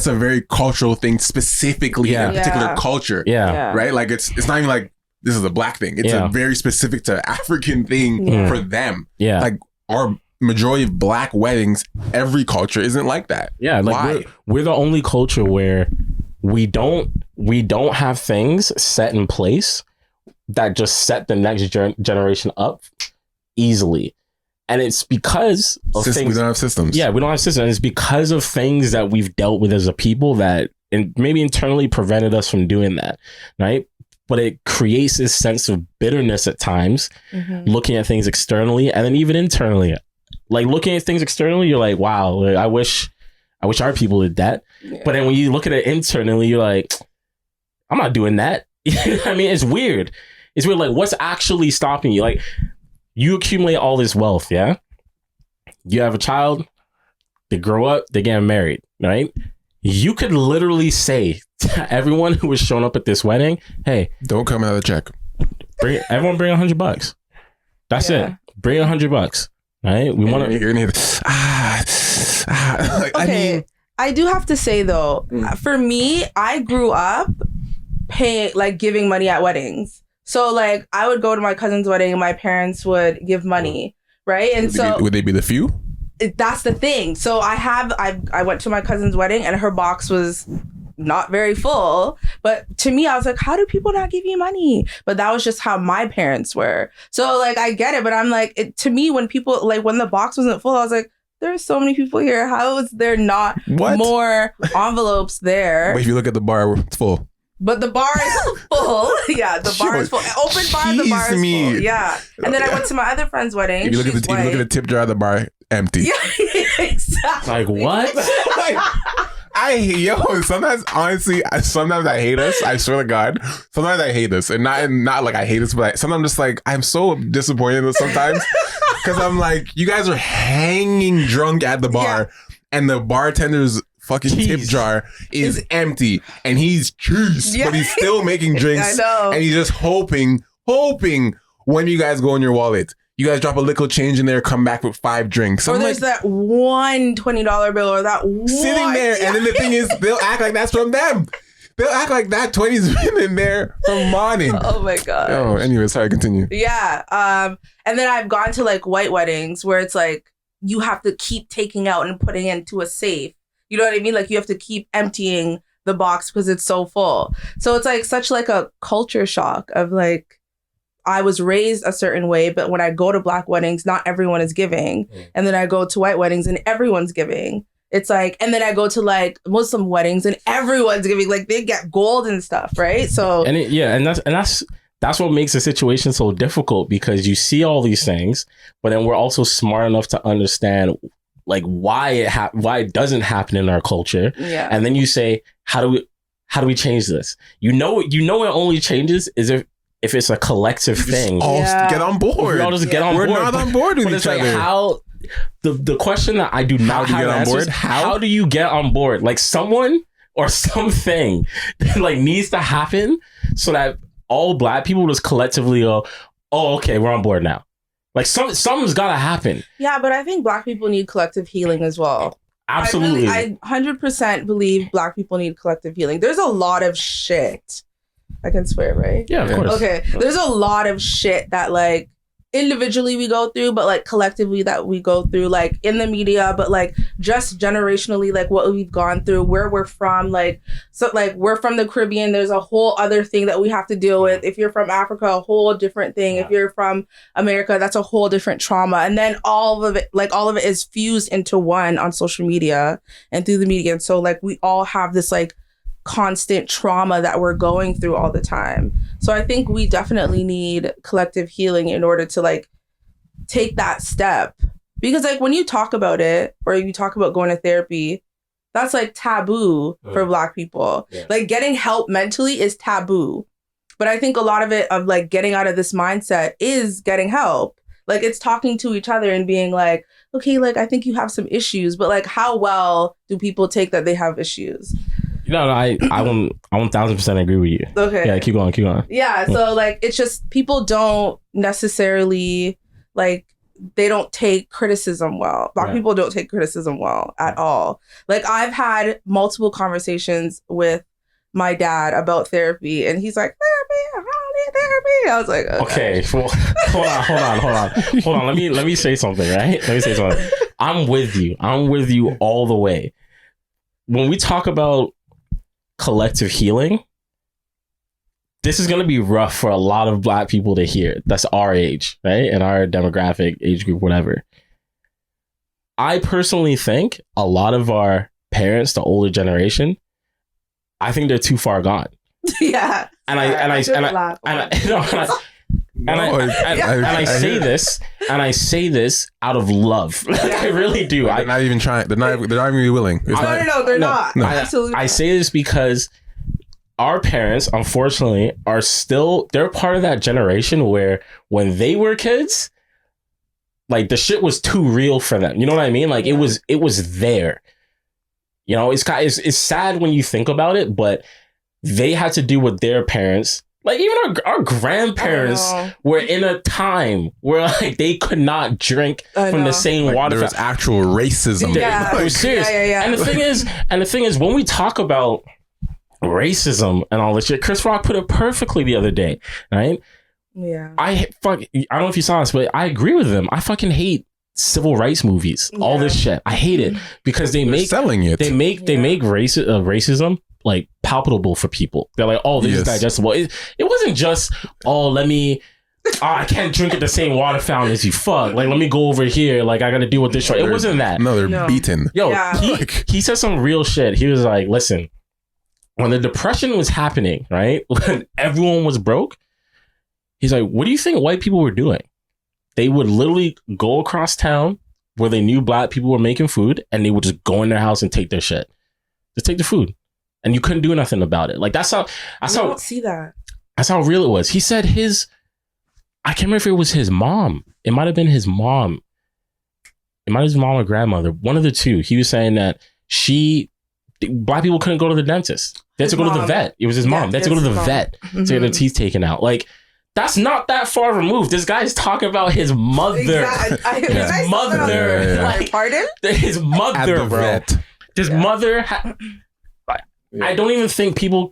a very cultural thing, specifically in a particular culture. Yeah. Right? Like it's not even like this is a Black thing. It's a very specific to African thing for them. Yeah. Like our majority of Black weddings, every culture isn't like that. Yeah. Like we're the only culture where we don't have things set in place that just set the next generation up easily. And it's because of things. We don't have systems. Yeah, we don't have systems. And it's because of things that we've dealt with as a people that maybe internally prevented us from doing that, right? But it creates this sense of bitterness at times, looking at things externally and then even internally. Like looking at things externally, you're like, wow, like, I wish our people did that. Yeah. But then when you look at it internally, you're like, I'm not doing that. I mean, it's weird. It's weird. Like, what's actually stopping you? Like, you accumulate all this wealth, yeah? You have a child, they grow up, they get married, right? You could literally say to everyone who was showing up at this wedding, hey, don't come out of the check. Everyone bring $100. That's it. Bring $100. Right? We want to. You're gonna like, okay. I do have to say though, for me, I grew up paying, like, giving money at weddings. So like, I would go to my cousin's wedding and my parents would give money, right? And would they be the few? That's the thing. So I went to my cousin's wedding and her box was not very full, but to me, I was like, how do people not give you money? But that was just how my parents were. So like, I get it, but I'm like, to me, when people, like, when the box wasn't full, I was like, there's so many people here. How is there not more envelopes there? But if you look at the bar, it's full. But the bar is full. Yeah, the bar is full. Open bar, the bar is full. Yeah. And then I went to my other friend's wedding. If you look at the tip jar of the bar, empty. Yeah, exactly. Like, what? Sometimes, honestly, sometimes I hate us. I swear to God. Sometimes I hate us. And not like I hate us, but sometimes I'm just like, I'm so disappointed in us sometimes. Because I'm like, you guys are hanging drunk at the bar and the bartender's fucking tip jar is empty and he's cheese, but he's still making drinks. I know. And he's just hoping when you guys go in your wallet, you guys drop a little change in there, come back with 5 drinks. Or there's like, that one $20 bill or that one sitting there. And then the thing is, they'll act like that's from them. They'll act like that 20's been in there from morning. Oh my God. Oh, anyway, sorry, continue. Yeah. And then I've gone to like white weddings where it's like, you have to keep taking out and putting into a safe. You know what I mean? Like, you have to keep emptying the box because it's so full. So it's like such like a culture shock of like, I was raised a certain way, but when I go to Black weddings, not everyone is giving. And then I go to white weddings and everyone's giving. It's like, and then I go to like Muslim weddings and everyone's giving, like they get gold and stuff, right? So and that's what makes the situation so difficult, because you see all these things, but then we're also smart enough to understand like why it doesn't happen in our culture. Yeah. And then you say, how do we change this? You know it only changes is if it's a collective thing. All get on board. We all just get on board. We're not on board with each other. Like, how the question that I do not have an answer is, how do you get on board? Like, someone or something that like needs to happen so that all Black people just collectively go, oh, okay, we're on board now. Like, something's got to happen. Yeah, but I think Black people need collective healing as well. Absolutely. I 100% believe Black people need collective healing. There's a lot of shit. I can swear, right? Yeah, of course. Okay. There's a lot of shit that like individually we go through, but like collectively that we go through, like in the media, but like just generationally, like what we've gone through, where we're from, like, so like we're from the Caribbean, there's a whole other thing that we have to deal with. If you're from Africa, a whole different thing. If you're from America, that's a whole different trauma. And then all of it is fused into one on social media and through the media. And so like we all have this like constant trauma that we're going through all the time. So I think we definitely need collective healing in order to like take that step, because like when you talk about it or you talk about going to therapy, that's like taboo for Black people. Like getting help mentally is taboo, but I think a lot of it of like getting out of this mindset is getting help. Like it's talking to each other and being like, okay, like I think you have some issues, but like how well do people take that they have issues? No, I 1000% agree with you. Okay. Yeah, keep going. Yeah, so like it's just people don't necessarily like, they don't take criticism well. Black people don't take criticism well at all. Like I've had multiple conversations with my dad about therapy, and he's like, therapy, I don't need therapy. I was like, okay. Well, hold on. Let me say something, right? Let me say something. I'm with you all the way. When we talk about collective healing, this is going to be rough for a lot of Black people to hear. That's our age, right? And our demographic, age group, whatever. I personally think a lot of our parents, the older generation, I think they're too far gone. Yeah. And I say this out of love. I really do. They're not even trying. They're not even really willing. No, they're not. No. Absolutely. I say this because our parents, unfortunately, they're part of that generation where when they were kids, like the shit was too real for them. You know what I mean? Like it was there. You know, it's sad when you think about it, but they had to do with their parents. Like even our grandparents were in a time where like they could not drink from the same water. There was actual racism. It was serious. Yeah. And the thing is, when we talk about racism and all this shit, Chris Rock put it perfectly the other day, right? Yeah. I don't know if you saw this, but I agree with them. I fucking hate civil rights movies. All this shit. I hate it because they're selling it. They make racism like palpable for people. They're like, oh, this is digestible. It wasn't just, I can't drink at the same water fountain as you. Fuck. Like, let me go over here. Like, I got to deal with this shit. It wasn't that. No, they're beaten. Yo, he said some real shit. He was like, listen, when the Depression was happening, right? When everyone was broke, he's like, what do you think white people were doing? They would literally go across town where they knew black people were making food, and they would just go in their house and take their shit. Just take the food. And you couldn't do nothing about it. Like I don't see that. That's how real it was. He said I can't remember if it was his mom. It might have been his mom. It might have been his mom or grandmother. One of the two. He was saying that black people couldn't go to the dentist. They had to go to the vet. It was his mom. They had to go to the vet to get their teeth taken out. Like, that's not that far removed. This guy's talking about his mother. Exactly. His mother. Like, pardon? His mother, bro. Vet. His mother. I don't even think people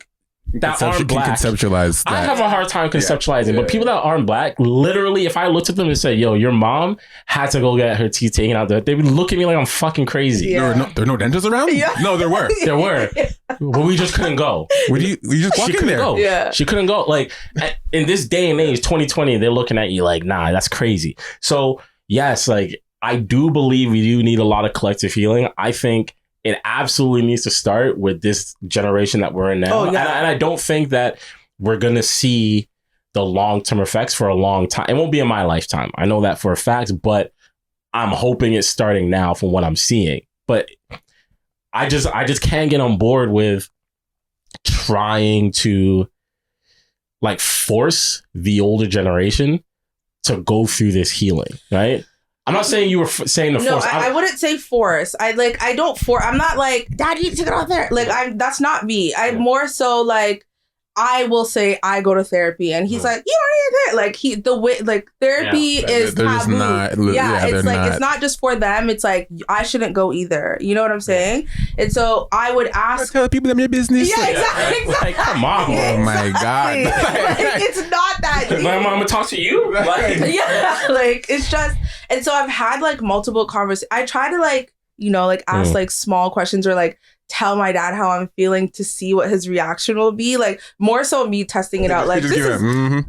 that aren't black conceptualize that. I have a hard time conceptualizing, but people that aren't black, literally, if I looked at them and said, yo, your mom had to go get her teeth taken out, they would look at me like I'm fucking crazy. Yeah. There were no dentists around? Yeah. No, there were. There were. But we just couldn't go. We just walk in there. Go. Yeah. She couldn't go. Like, in this day and age, 2020, they're looking at you like, nah, that's crazy. So, yes, like, I do believe we do need a lot of collective healing. I think it absolutely needs to start with this generation that we're in now. And I don't think that we're going to see the long-term effects for a long time. It won't be in my lifetime. I know that for a fact, but I'm hoping it's starting now from what I'm seeing. But I just can't get on board with trying to like force the older generation to go through this healing, right? I'm not saying you were saying the force. No, I wouldn't say force. I'm not like, Dad, you need to get out there. Like, that's not me. I'm more so like, I will say I go to therapy, and he's like, you don't need therapy. Therapy is taboo. It's not just for them. It's like, I shouldn't go either. You know what I'm saying? And so I would ask. Tell people them your business. Yeah, exactly. Like, come on. Oh my God. It's not that deep. My mom would talk to you? Like, yeah, like, it's just, and so I've had like multiple conversations. I try to ask small questions or like tell my dad how I'm feeling to see what his reaction will be. Like, more so me testing it out. Like, this is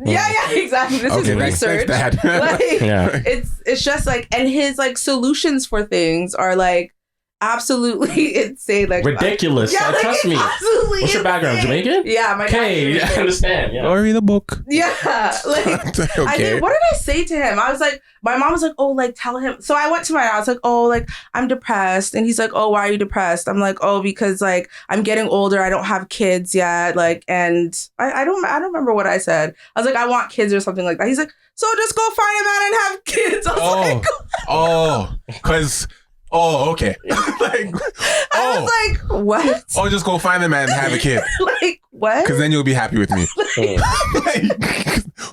yeah, exactly. This is research. Thanks, like, it's just like, and his like solutions for things are like absolutely insane, like ridiculous. Trust me. What's your background? Jamaican? Yeah, my dad. I understand. Yeah. Or read a book. Yeah, like okay. What did I say to him? I was like, my mom was like, oh, like tell him. So I went to my dad. I was like, oh, like I'm depressed, and he's like, oh, why are you depressed? I'm like, oh, because like I'm getting older. I don't have kids yet. Like, and I don't remember what I said. I was like, I want kids or something like that. He's like, so just go find a man and have kids. I was because. Oh, okay. I was like, what? Oh, just go find a man and have a kid. Like, what? Because then you'll be happy with me.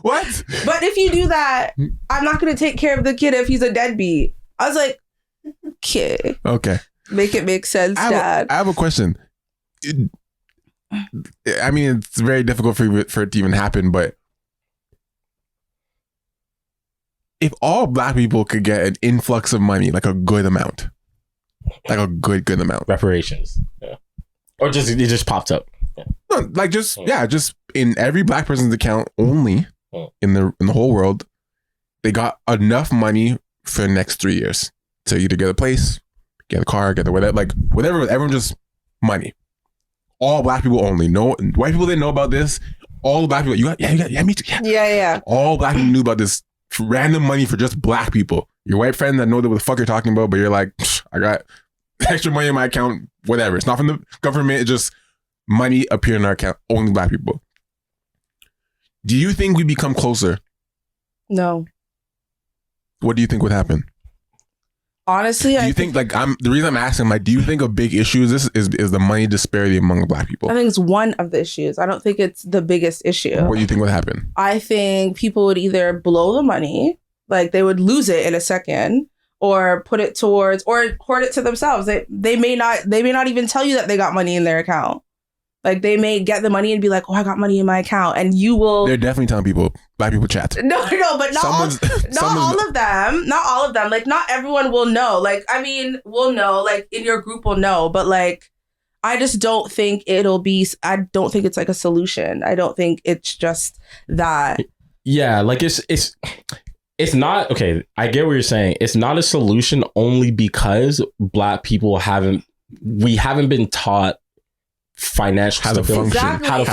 What? But if you do that, I'm not going to take care of the kid if he's a deadbeat. I was like, okay. Okay. Make it make sense, Dad. I have a question. I mean, it's very difficult for it to even happen, but if all black people could get an influx of money, like a good amount, good amount, reparations, or just it just popped up, no, like just in every black person's account only in the whole world, they got enough money for the next 3 years to either get a place, get a car, get the whatever, everyone just money. all black people only. No white people didn't know about this. All black people. Yeah, me too. Yeah. All black people knew about this random money for just black people. Your white friend that know what the fuck you're talking about, but you're like, I got extra money in my account, whatever. It's not from the government. It's just money appear in our account. Only black people. Do you think we become closer? No. What do you think would happen? Honestly, do you think like the reason I'm asking, like, do you think a big issue is the money disparity among black people? I think it's one of the issues. I don't think it's the biggest issue. What do you think would happen? I think people would either blow the money, like they would lose it in a second, or put it towards, or hoard it to themselves. They may not even tell you that they got money in their account. Like they may get the money and be like, "Oh, I got money in my account," and you will. They're definitely telling people. Black people chat. No, but not all of them. Not all of them. Like not everyone will know. Like I mean, will know. Like in your group will know. But like, I just don't think it'll be. I don't think it's like a solution. I don't think it's just that. Yeah, like it's not okay. I get what you're saying. It's not a solution only because black people haven't been taught financial how to function, exactly. how to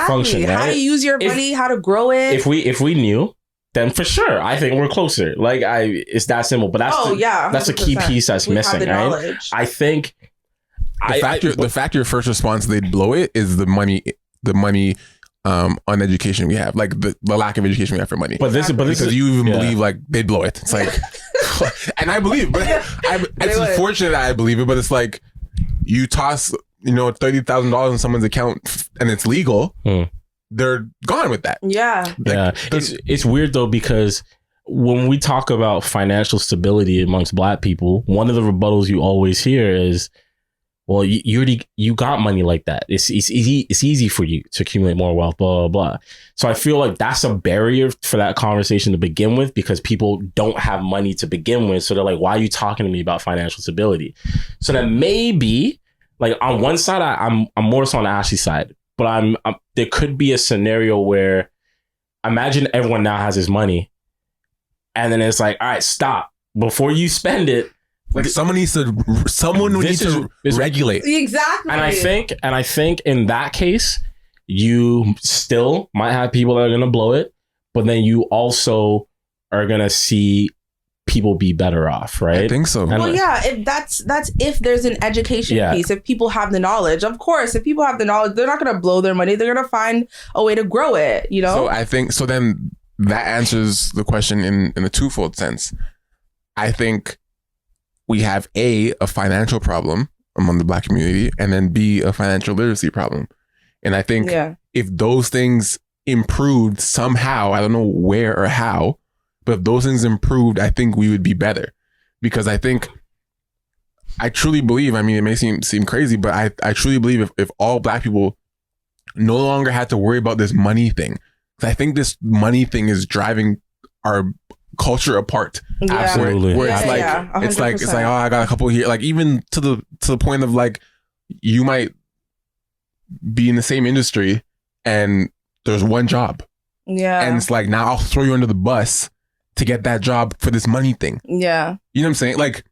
function, right? How to use your money, how to grow it. If we knew, then for sure, I think we're closer. Like it's that simple. But that's the key piece that's missing, right? Knowledge. I think the fact your first response they'd blow it is the money on education we have, like the lack of education we have for money. But this because you even believe like they'd blow it. It's like, and I believe, but it's unfortunate that I believe it. But it's like you toss. $30,000 in someone's account and it's legal, they're gone with that. Yeah. Like, it's weird though, because when we talk about financial stability amongst black people, one of the rebuttals you always hear is, well, you got money like that. It's easy for you to accumulate more wealth, blah, blah, blah. So I feel like that's a barrier for that conversation to begin with, because people don't have money to begin with. So they're like, why are you talking to me about financial stability? So then maybe, like on one side, I'm more so on Ashley's side, but I'm there could be a scenario where imagine everyone now has his money, and then it's like, all right, stop before you spend it. Like someone needs to regulate. Exactly. And I think in that case, you still might have people that are gonna blow it, but then you also are gonna see people be better off, right? I think so. Well, yeah, if that's if there's an education piece, if people have the knowledge. Of course, if people have the knowledge, they're not going to blow their money. They're going to find a way to grow it, So I think, so then that answers the question in a twofold sense. I think we have a financial problem among the black community, and then B, a financial literacy problem. And I think if those things improved somehow, I don't know where or how, but if those things improved, I think we would be better. Because I truly believe, I mean, it may seem crazy, but I truly believe if all black people no longer had to worry about this money thing, I think this money thing is driving our culture apart. Yeah. Absolutely. Where it's like, oh, I got a couple here. Like even to the point of like, you might be in the same industry and there's one job. Yeah. And it's like, now I'll throw you under the bus to get that job for this money thing. Yeah. You know what I'm saying? Like,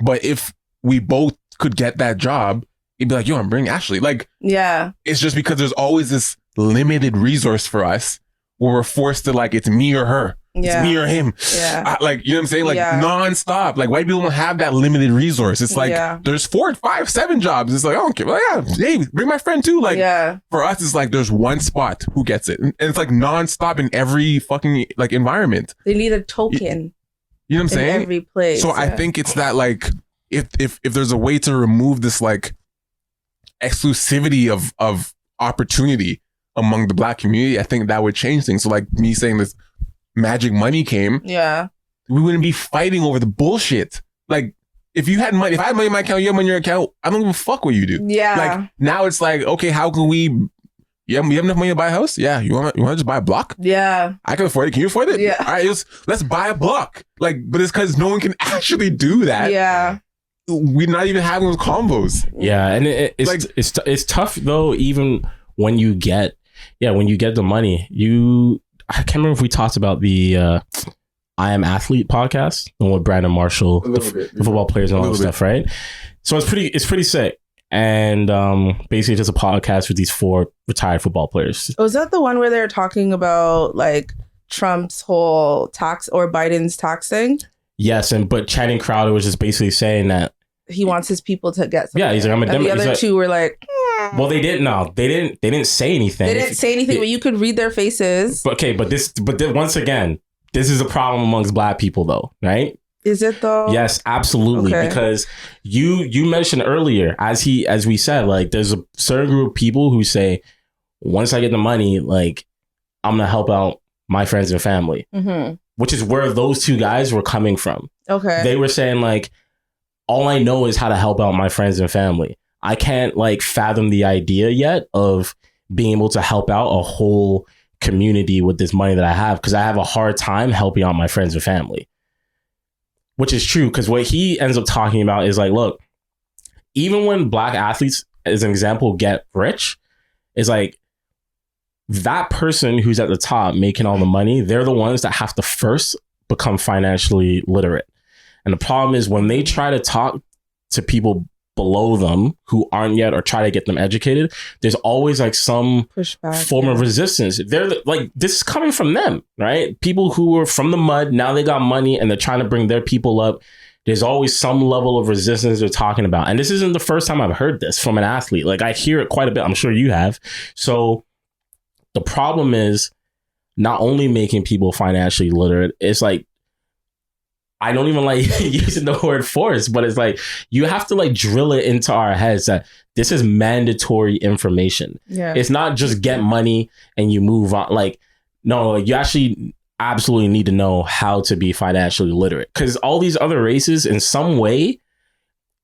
but if we both could get that job, it'd be like, yo, I'm bringing Ashley. Like, yeah. It's just because there's always this limited resource for us where we're forced to like, it's me or her. Yeah. It's me or him. Yeah. Like, you know what I'm saying? Like nonstop. Like white people don't have that limited resource. It's like, there's 4, 5, 7 jobs. It's like, I don't care. Like, hey, bring my friend too. Like for us, it's like, there's one spot. Who gets it? And it's like nonstop in every fucking like environment. They need a token. You know what I'm saying? In every place. So I think it's that like, if there's a way to remove this like exclusivity of opportunity among the black community, I think that would change things. So like me saying this magic money came, we wouldn't be fighting over the bullshit. Like if you had money, if I had money in my account, you have money in your account, I don't give a fuck what you do. Yeah. Like now it's like, okay, how can we, you have enough money to buy a house? Yeah. You want to just buy a block? Yeah. I can afford it. Can you afford it? Yeah. All right, let's buy a block. Like, but it's because no one can actually do that. Yeah. We're not even having those combos. Yeah. And it's tough though, even when you get the money, I can't remember if we talked about the I Am Athlete podcast, the one with Brandon Marshall, the football players and all that stuff, right? So it's pretty sick. and basically just a podcast with these 4 retired football players. Was that the one where they're talking about like Trump's whole tax or Biden's tax thing? Yes, but Channing Crowder was just basically saying that he wants his people to get something. Yeah, he's like, I'm a and the other two were like, well, they didn't. No, they didn't say anything. They didn't say anything, but you could read their faces. But once again, this is a problem amongst Black people, though, right? Is it though? Yes, absolutely. Okay. Because you mentioned earlier, as we said, like there's a certain group of people who say, once I get the money, like I'm gonna help out my friends and family, which is where those 2 guys were coming from. Okay, they were saying like, all I know is how to help out my friends and family. I can't like fathom the idea yet of being able to help out a whole community with this money that I have, because I have a hard time helping out my friends and family. Which is true, because what he ends up talking about is like, look, even when Black athletes, as an example, get rich, it's like that person who's at the top making all the money, they're the ones that have to first become financially literate. And the problem is when they try to talk to people below them who aren't yet, or try to get them educated, there's always like some form of resistance. They're like, this is coming from them, right? People who were from the mud, now they got money and they're trying to bring their people up. There's always some level of resistance they're talking about. And this isn't the first time I've heard this from an athlete. Like I hear it quite a bit. I'm sure you have. So the problem is not only making people financially literate, it's like, I don't even like using the word force, but it's like you have to like drill it into our heads that this is mandatory information. Yeah. It's not just get money and you move on. Like, no, like you actually absolutely need to know how to be financially literate, because all these other races in some way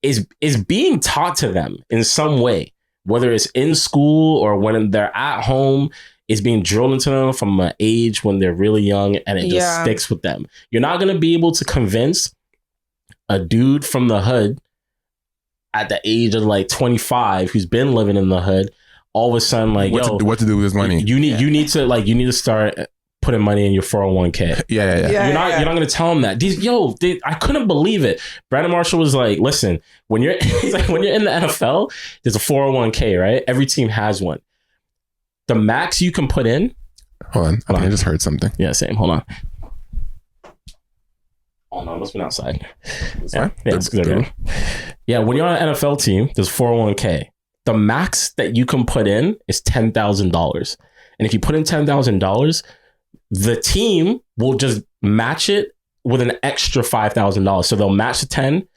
is being taught to them in some way, whether it's in school or when they're at home. Is being drilled into them from an age when they're really young, and it just sticks with them. You're not going to be able to convince a dude from the hood at the age of like 25 who's been living in the hood, all of a sudden like, what to do with his money? You need to start putting money in your 401k. Yeah. You're not going to tell them that. I couldn't believe it. Brandon Marshall was like, listen, when you're when you're in the NFL, there's a 401k, right? Every team has one. The max you can put in. Hold on. I just heard something. Yeah, same. Hold on. Oh no, it must have been outside. Yeah, when you're on an NFL team, there's 401k. The max that you can put in is $10,000. And if you put in $10,000, the team will just match it with an extra $5,000. So they'll match the 10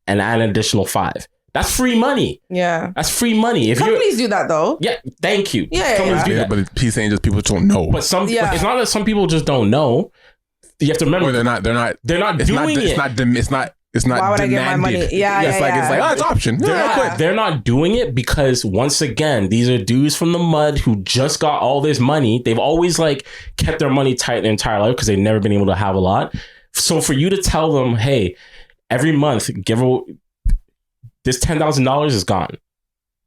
and add an additional 5. That's free money. Yeah. That's free money. If companies do that though. Yeah, thank you. Yeah. Do that. But he's saying just people don't know. But it's not that some people just don't know. You have to remember, or they're not doing it. It's not why would demanded. I get my money? Yeah. It's like it's option. They're not doing it because once again, these are dudes from the mud who just got all this money. They've always like kept their money tight their entire life because they've never been able to have a lot. So for you to tell them, hey, every month this $10,000 is gone.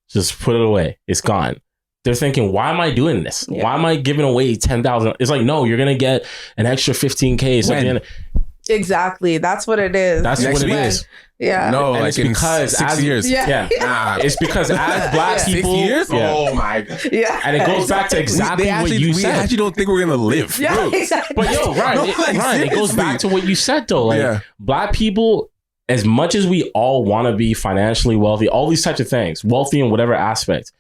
Just put it away. It's gone. They're thinking, why am I doing this? Yeah. Why am I giving away $10,000? It's like, no, you're going to get an extra $15,000. Exactly. That's what it is. That's what it is. Yeah. No, and like in 6 years. Yeah. It's because as Black people. 6 years? Yeah. Oh my God. Yeah. And it goes back to exactly what you said. We actually don't think we're going to live. Yeah, exactly. But Ryan, it goes back to what you said though. Like Black people, as much as we all want to be financially wealthy, all these types of things, wealthy in whatever aspect,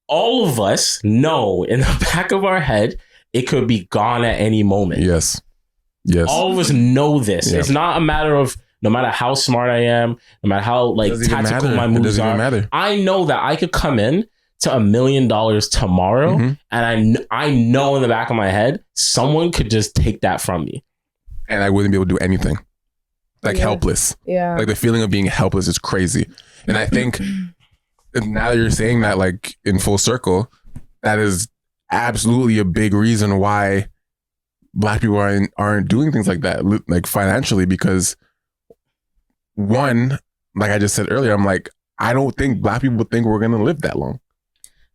all of us know in the back of our head, it could be gone at any moment. Yes. All of us know this. Yeah. It's not a matter of no matter how smart I am, no matter how like tactical my moves are. I know that I could come in to $1 million tomorrow, and I know in the back of my head, someone could just take that from me. And I wouldn't be able to do anything. Like helpless. Yeah. Like the feeling of being helpless is crazy. And I think now that you're saying that like in full circle, that is absolutely a big reason why Black people aren't doing things like that, like financially, because one, like I just said earlier, I'm like, I don't think Black people think we're going to live that long.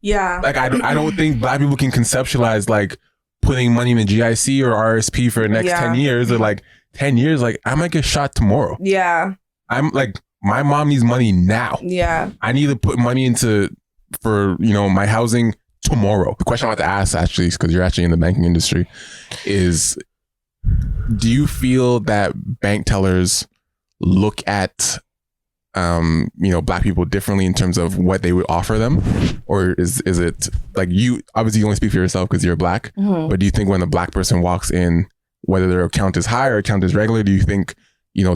Yeah. Like I don't think Black people can conceptualize like putting money in a GIC or RSP for the next 10 years or like 10 years, like I might get shot tomorrow. Yeah. I'm like, my mom needs money now. Yeah. I need to put money for my housing tomorrow. The question I want to ask, actually, because you're actually in the banking industry, is do you feel that bank tellers look at Black people differently in terms of what they would offer them, or is it like, you obviously only speak for yourself because you're Black, but do you think when a Black person walks in, whether their account is high or account is regular, do you think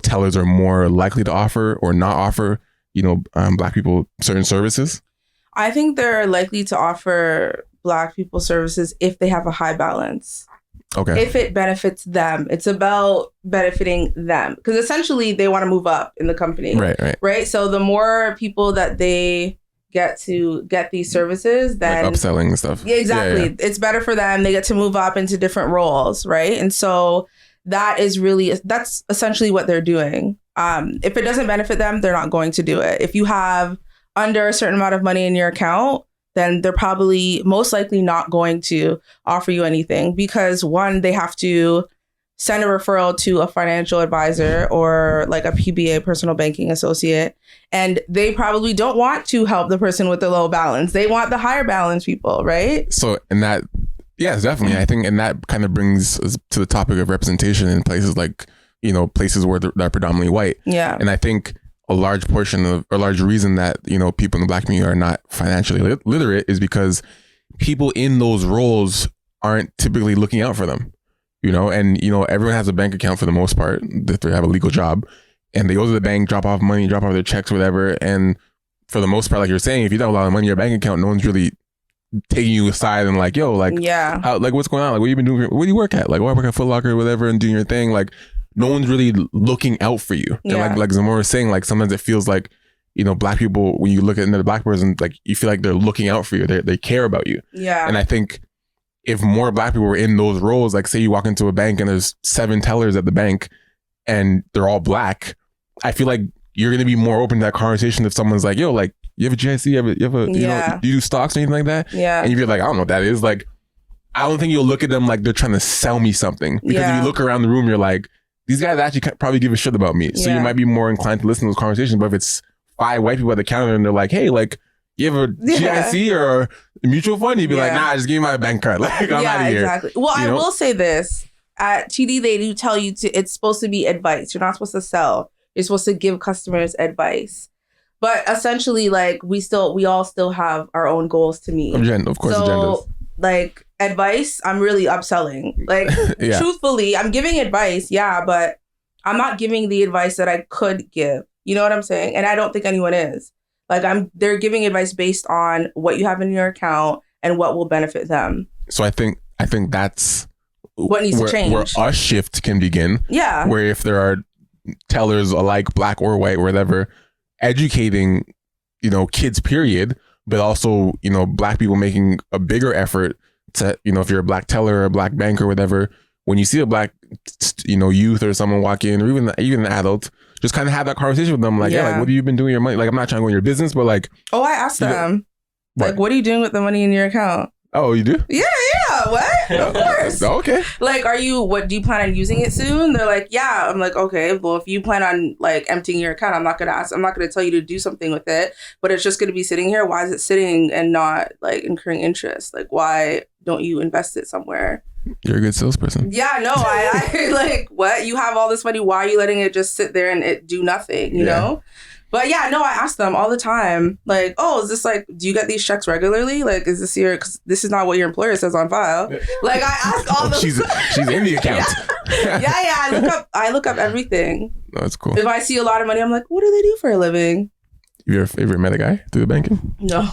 tellers are more likely to offer or not offer Black people certain services? I think they're likely to offer Black people services if they have a high balance. Okay. If it benefits them. It's about benefiting them. Because essentially they want to move up in the company. Right. So the more people that they get to get these services, then like upselling and stuff. Yeah, exactly. Yeah. It's better for them. They get to move up into different roles. Right. And so that's essentially what they're doing. If it doesn't benefit them, they're not going to do it. If you have under a certain amount of money in your account, then they're probably most likely not going to offer you anything because, one, they have to send a referral to a financial advisor or like a PBA, personal banking associate. And they probably don't want to help the person with the low balance. They want the higher balance people, right? So yes, definitely. I think, and that kind of brings us to the topic of representation in places like, places where they're predominantly white. Yeah. And I think a large reason that, people in the Black community are not financially literate is because people in those roles aren't typically looking out for them, and, everyone has a bank account for the most part that they have a legal job, and they go to the bank, drop off money, drop off their checks, whatever. And for the most part, like you're saying, if you don't have a lot of money in your bank account, no one's really taking you aside and like, yo, like, how, like, what's going on? Like, what you been doing? Where do you work at? Like, I work at Foot Locker or whatever and doing your thing. Like, no one's really looking out for you. Yeah. And like Zamora was saying, like sometimes it feels like, Black people, when you look at another Black person, like you feel like they're looking out for you. They care about you. Yeah. And I think if more Black people were in those roles, like say you walk into a bank and there's 7 tellers at the bank and they're all Black, I feel like you're going to be more open to that conversation if someone's like, yo, like you have a GIC, you have a do you do stocks or anything like that? Yeah. And you'd be like, I don't know what that is. Like, I don't think you'll look at them like they're trying to sell me something. Because if you look around the room, you're like, these guys actually probably give a shit about me. So you might be more inclined to listen to those conversations. But if it's 5 white people at the counter and they're like, hey, like, you have a GIC or a mutual fund? You'd be like, nah, just give me my bank card. Like, I'm out of here. Exactly. Well, I will say this. At TD, they do tell you it's supposed to be advice. You're not supposed to sell. You're supposed to give customers advice. But essentially, like, we all still have our own goals to meet. Of course, agendas. Like, advice, I'm really upselling. Like, truthfully, I'm giving advice, but I'm not giving the advice that I could give. You know what I'm saying? And I don't think anyone is. Like, they're giving advice based on what you have in your account and what will benefit them. So I think that's what needs to change. Where our shift can begin. Yeah. Where if there are tellers alike, Black or white, or whatever, educating, kids, period, but also, Black people making a bigger effort to, if you're a Black teller or a Black banker or whatever, when you see a Black, youth or someone walk in, or even an adult, just kind of have that conversation with them. Like, like, what have you been doing with your money? Like, I'm not trying to go in your business, but like. Oh, I asked them. Like, what are you doing with the money in your account? Oh, you do? Yeah. What? Of course. Okay. Like, do you plan on using it soon? They're like, yeah. I'm like, okay, well, if you plan on like emptying your account, I'm not going to tell you to do something with it, but it's just going to be sitting here. Why is it sitting and not like incurring interest? Like, why don't you invest it somewhere? You're a good salesperson. Yeah, no, I like, what? You have all this money. Why are you letting it just sit there and it do nothing, you know? But yeah, no, I ask them all the time, like, oh, is this like, do you get these checks regularly? Like, is this because this is not what your employer says on file. Like, I ask all the she's in the account. I look up everything. Oh, that's cool. If I see a lot of money, I'm like, what do they do for a living? You ever met a guy through the banking? No.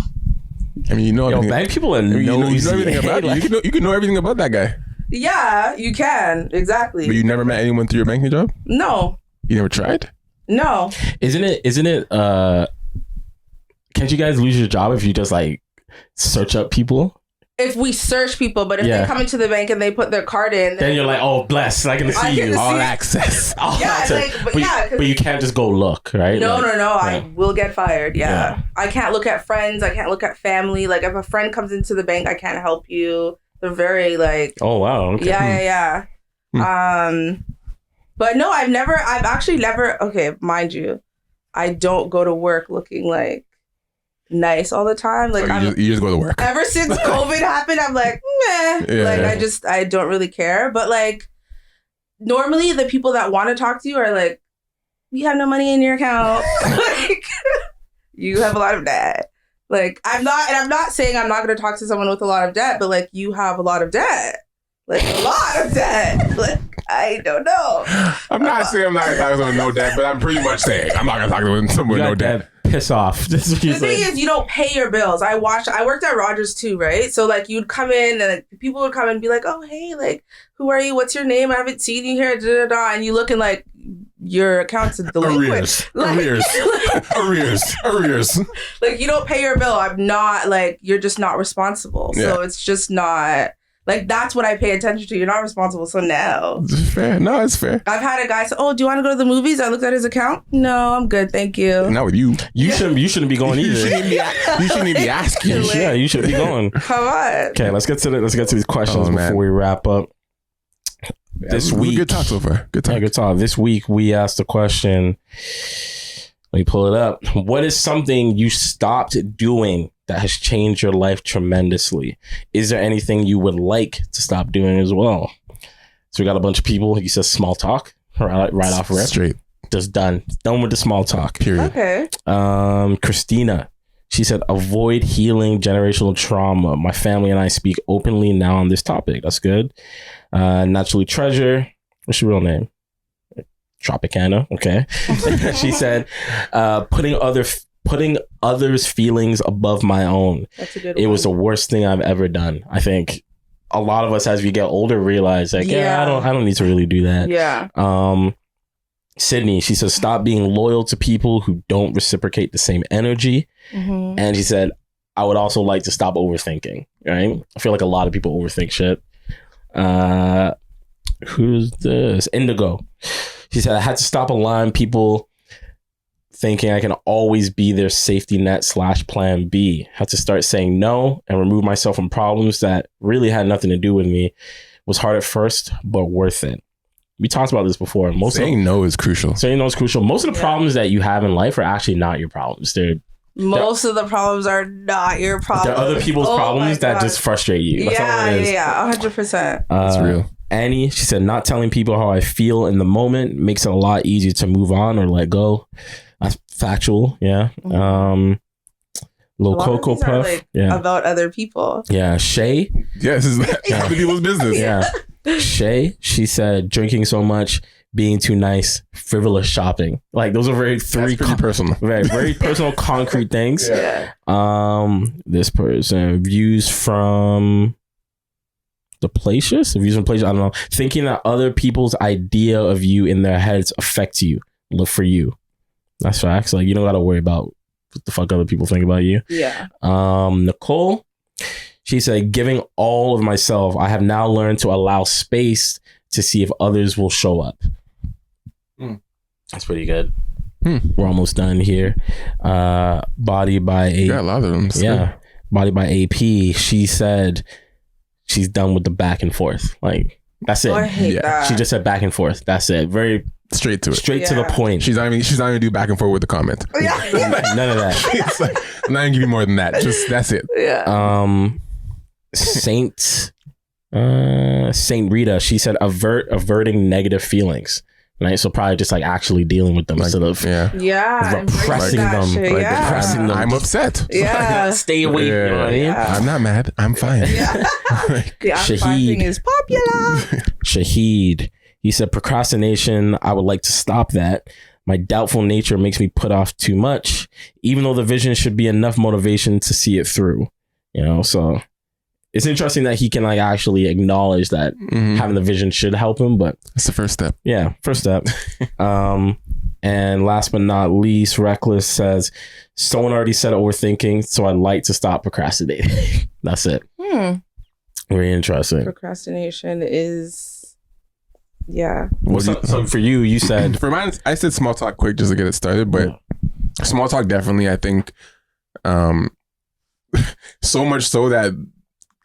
I mean, bank people are you know everything about you can know everything about that guy. Yeah, you can. Exactly. But you never met anyone through your banking job? No. You never tried? No. Isn't it can't you guys lose your job if you just like search up people? If we search people, but if they come into the bank and they put their card in, then you're like, oh, bless, I can see you. All access. But you can't just go look, right? No. I will get fired. Yeah. I can't look at friends. I can't look at family. Like, if a friend comes into the bank, I can't help you. They're very like. Oh wow. Okay. Yeah. But no, I've actually never. Okay, mind you, I don't go to work looking like nice all the time. Like So you just go to work. Ever since COVID happened, I'm like, meh. Yeah. Like I don't really care. But like normally the people that want to talk to you are like, you have no money in your account. Like you have a lot of debt. Like I'm not saying I'm not going to talk to someone with a lot of debt, but like you have a lot of debt. Like a lot of debt. Like I don't know. I'm not saying I'm not going to talk to someone with no debt, but I'm pretty much saying I'm not going to talk to someone with no debt. Piss off. The thing is, you don't pay your bills. I worked at Rogers too, right? So like you'd come in and like, people would come and be like, oh, hey, like, who are you? What's your name? I haven't seen you here. Da, da, da. And you looking like your account's delinquent. Arrears. Like you don't pay your bill. I'm not like, you're just not responsible. Yeah. So it's just not. Like, that's what I pay attention to. You're not responsible. So no. It's fair. No, it's fair. I've had a guy say, oh, do you want to go to the movies? I looked at his account. No, I'm good. Thank you. Not with you. You shouldn't be going either. You shouldn't even be asking. Yeah, you should be going. Come on. Okay, let's get to these questions before we wrap up. This week, good talk so far. Good talk. Yeah, good talk. This week we asked the question. Let me pull it up. What is something you stopped doing that has changed your life tremendously? Is there anything you would like to stop doing as well? So we got a bunch of people. He says small talk right off rip. Straight. Just done with the small talk. Period. Okay. Christina, she said, avoid healing generational trauma. My family and I speak openly now on this topic. That's good. Naturally Treasure. What's your real name? Tropicana. Okay. She said, putting others' feelings above my own. That's a good It one. was the worst thing I've ever done. I think a lot of us, as we get older, realize like, I don't need to really do that. Yeah. Sydney, she says, stop being loyal to people who don't reciprocate the same energy. Mm-hmm. And she said, I would also like to stop overthinking. Right? I feel like a lot of people overthink shit. Who's this? Indigo. She said, I had to stop allowing people thinking I can always be their safety net / plan B. Had to start saying no and remove myself from problems that really had nothing to do with me. Was hard at first, but worth it. We talked about this before. Saying no is crucial. Saying no is crucial. Most of the problems that you have in life are actually not your problems. Most of the problems are not your problems. They're other people's problems that just frustrate you. That's all it is. Yeah, 100%. That's real. Annie, she said, not telling people how I feel in the moment makes it a lot easier to move on or let go. That's factual. Yeah. Little Cocoa Puff. About other people. Yeah. Shay. Yeah, this is other people's business. Yeah. Shay, she said, drinking so much, being too nice, frivolous shopping. Like those are pretty personal. Very personal, concrete things. Yeah. This person, views from Views from Placious. I don't know. Thinking that other people's idea of you in their heads affects you. Look for you. That's facts. Like you don't got to worry about what the fuck other people think about you. Yeah. Nicole, she said, giving all of myself, I have now learned to allow space to see if others will show up. That's pretty good. We're almost done here. Body by AP. Got a lot of them. Yeah. Body by AP. She said she's done with the back and forth. Like, that's it. Oh, I hate that. She just said back and forth. That's it. Very straight to it. Straight to the point. She's not even do back and forth with the comment. None of that. It's like, I'm not even give you more than that. Just that's it. Yeah. Saint Rita, she said averting negative feelings. Right, so probably just like actually dealing with them instead of repressing them. Repressing them. I'm upset. Yeah, stay away. You know what I mean? Yeah. I'm not mad. I'm fine. Yeah. The I'm fine thing is popular. Shahid, he said procrastination. I would like to stop that. My doubtful nature makes me put off too much, even though the vision should be enough motivation to see it through. You know, so it's interesting that he can like actually acknowledge that having the vision should help him, but it's the first step. Yeah, first step. And last but not least, Reckless says, someone already said overthinking, so I'd like to stop procrastinating. That's it. Very interesting. Procrastination is, So for you said... For mine, I said small talk quick just to get it started, but small talk definitely, I think, so much so that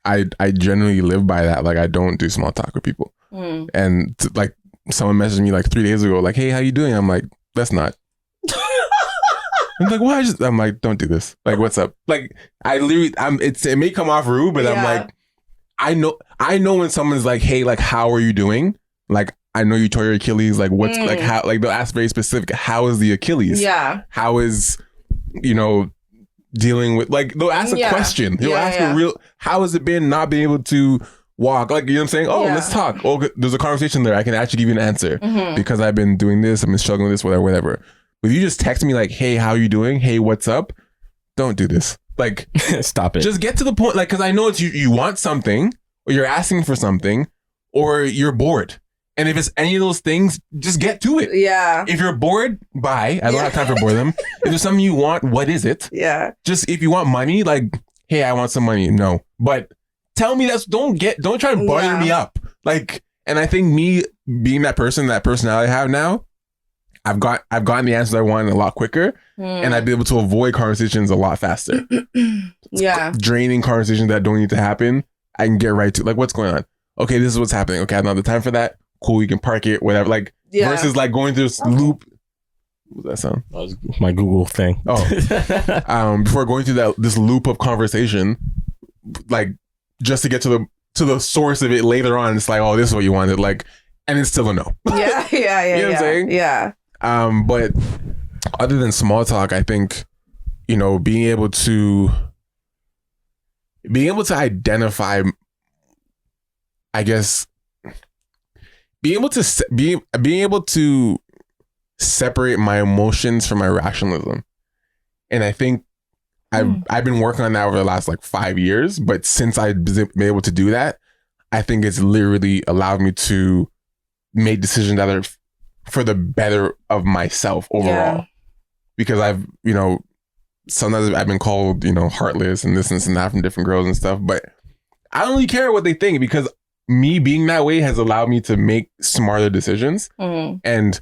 I generally live by that. Like I don't do small talk with people. And like someone messaged me like 3 days ago, like, hey, how you doing? I'm like, let's not. I'm like, why? I'm like, don't do this. Like, what's up? Like, I literally, it may come off rude, but I'm like, I know when someone's like, hey, like, how are you doing? Like, I know you tore your Achilles. Like, what's like, how, like, they'll ask very specific, how is the Achilles? Yeah. How is, dealing with, like, they'll ask a question. They'll ask a real, how has it been not being able to walk? Like, you know what I'm saying? Oh, let's talk. Oh, there's a conversation there. I can actually give you an answer because I've been doing this. I've been struggling with this, whatever. But if you just text me like, hey, how are you doing? Hey, what's up? Don't do this. Like, stop it. Just get to the point. Like, because I know it's you want something, or you're asking for something, or you're bored. And if it's any of those things, just get to it. Yeah. If you're bored, bye. I don't have time for boredom. If there's something you want, what is it? Yeah. Just if you want money, like, hey, I want some money. No. But tell me don't try to butter me up. Like, and I think me being that personality I have now, I've gotten the answers I want a lot quicker, and I'd be able to avoid conversations a lot faster. Draining conversations that don't need to happen, I can get right to, like, what's going on? Okay, this is what's happening. Okay, I don't have the time for that. Cool, you can park it, whatever. Like, versus like going through this loop. What does that sound? That was my Google thing. Oh, before going through this loop of conversation, like, just to get to the source of it later on, it's like, oh, this is what you wanted, like, and it's still a no. Yeah. You know what I'm saying? Yeah. But other than small talk, I think, being able to identify, I guess, being able to separate my emotions from my rationalism. And I think I've been working on that over the last like 5 years, but since I've been able to do that, I think it's literally allowed me to make decisions that are for the better of myself overall. Because I've, sometimes I've been called, heartless and this and that from different girls and stuff, but I don't really care what they think, because me being that way has allowed me to make smarter decisions. And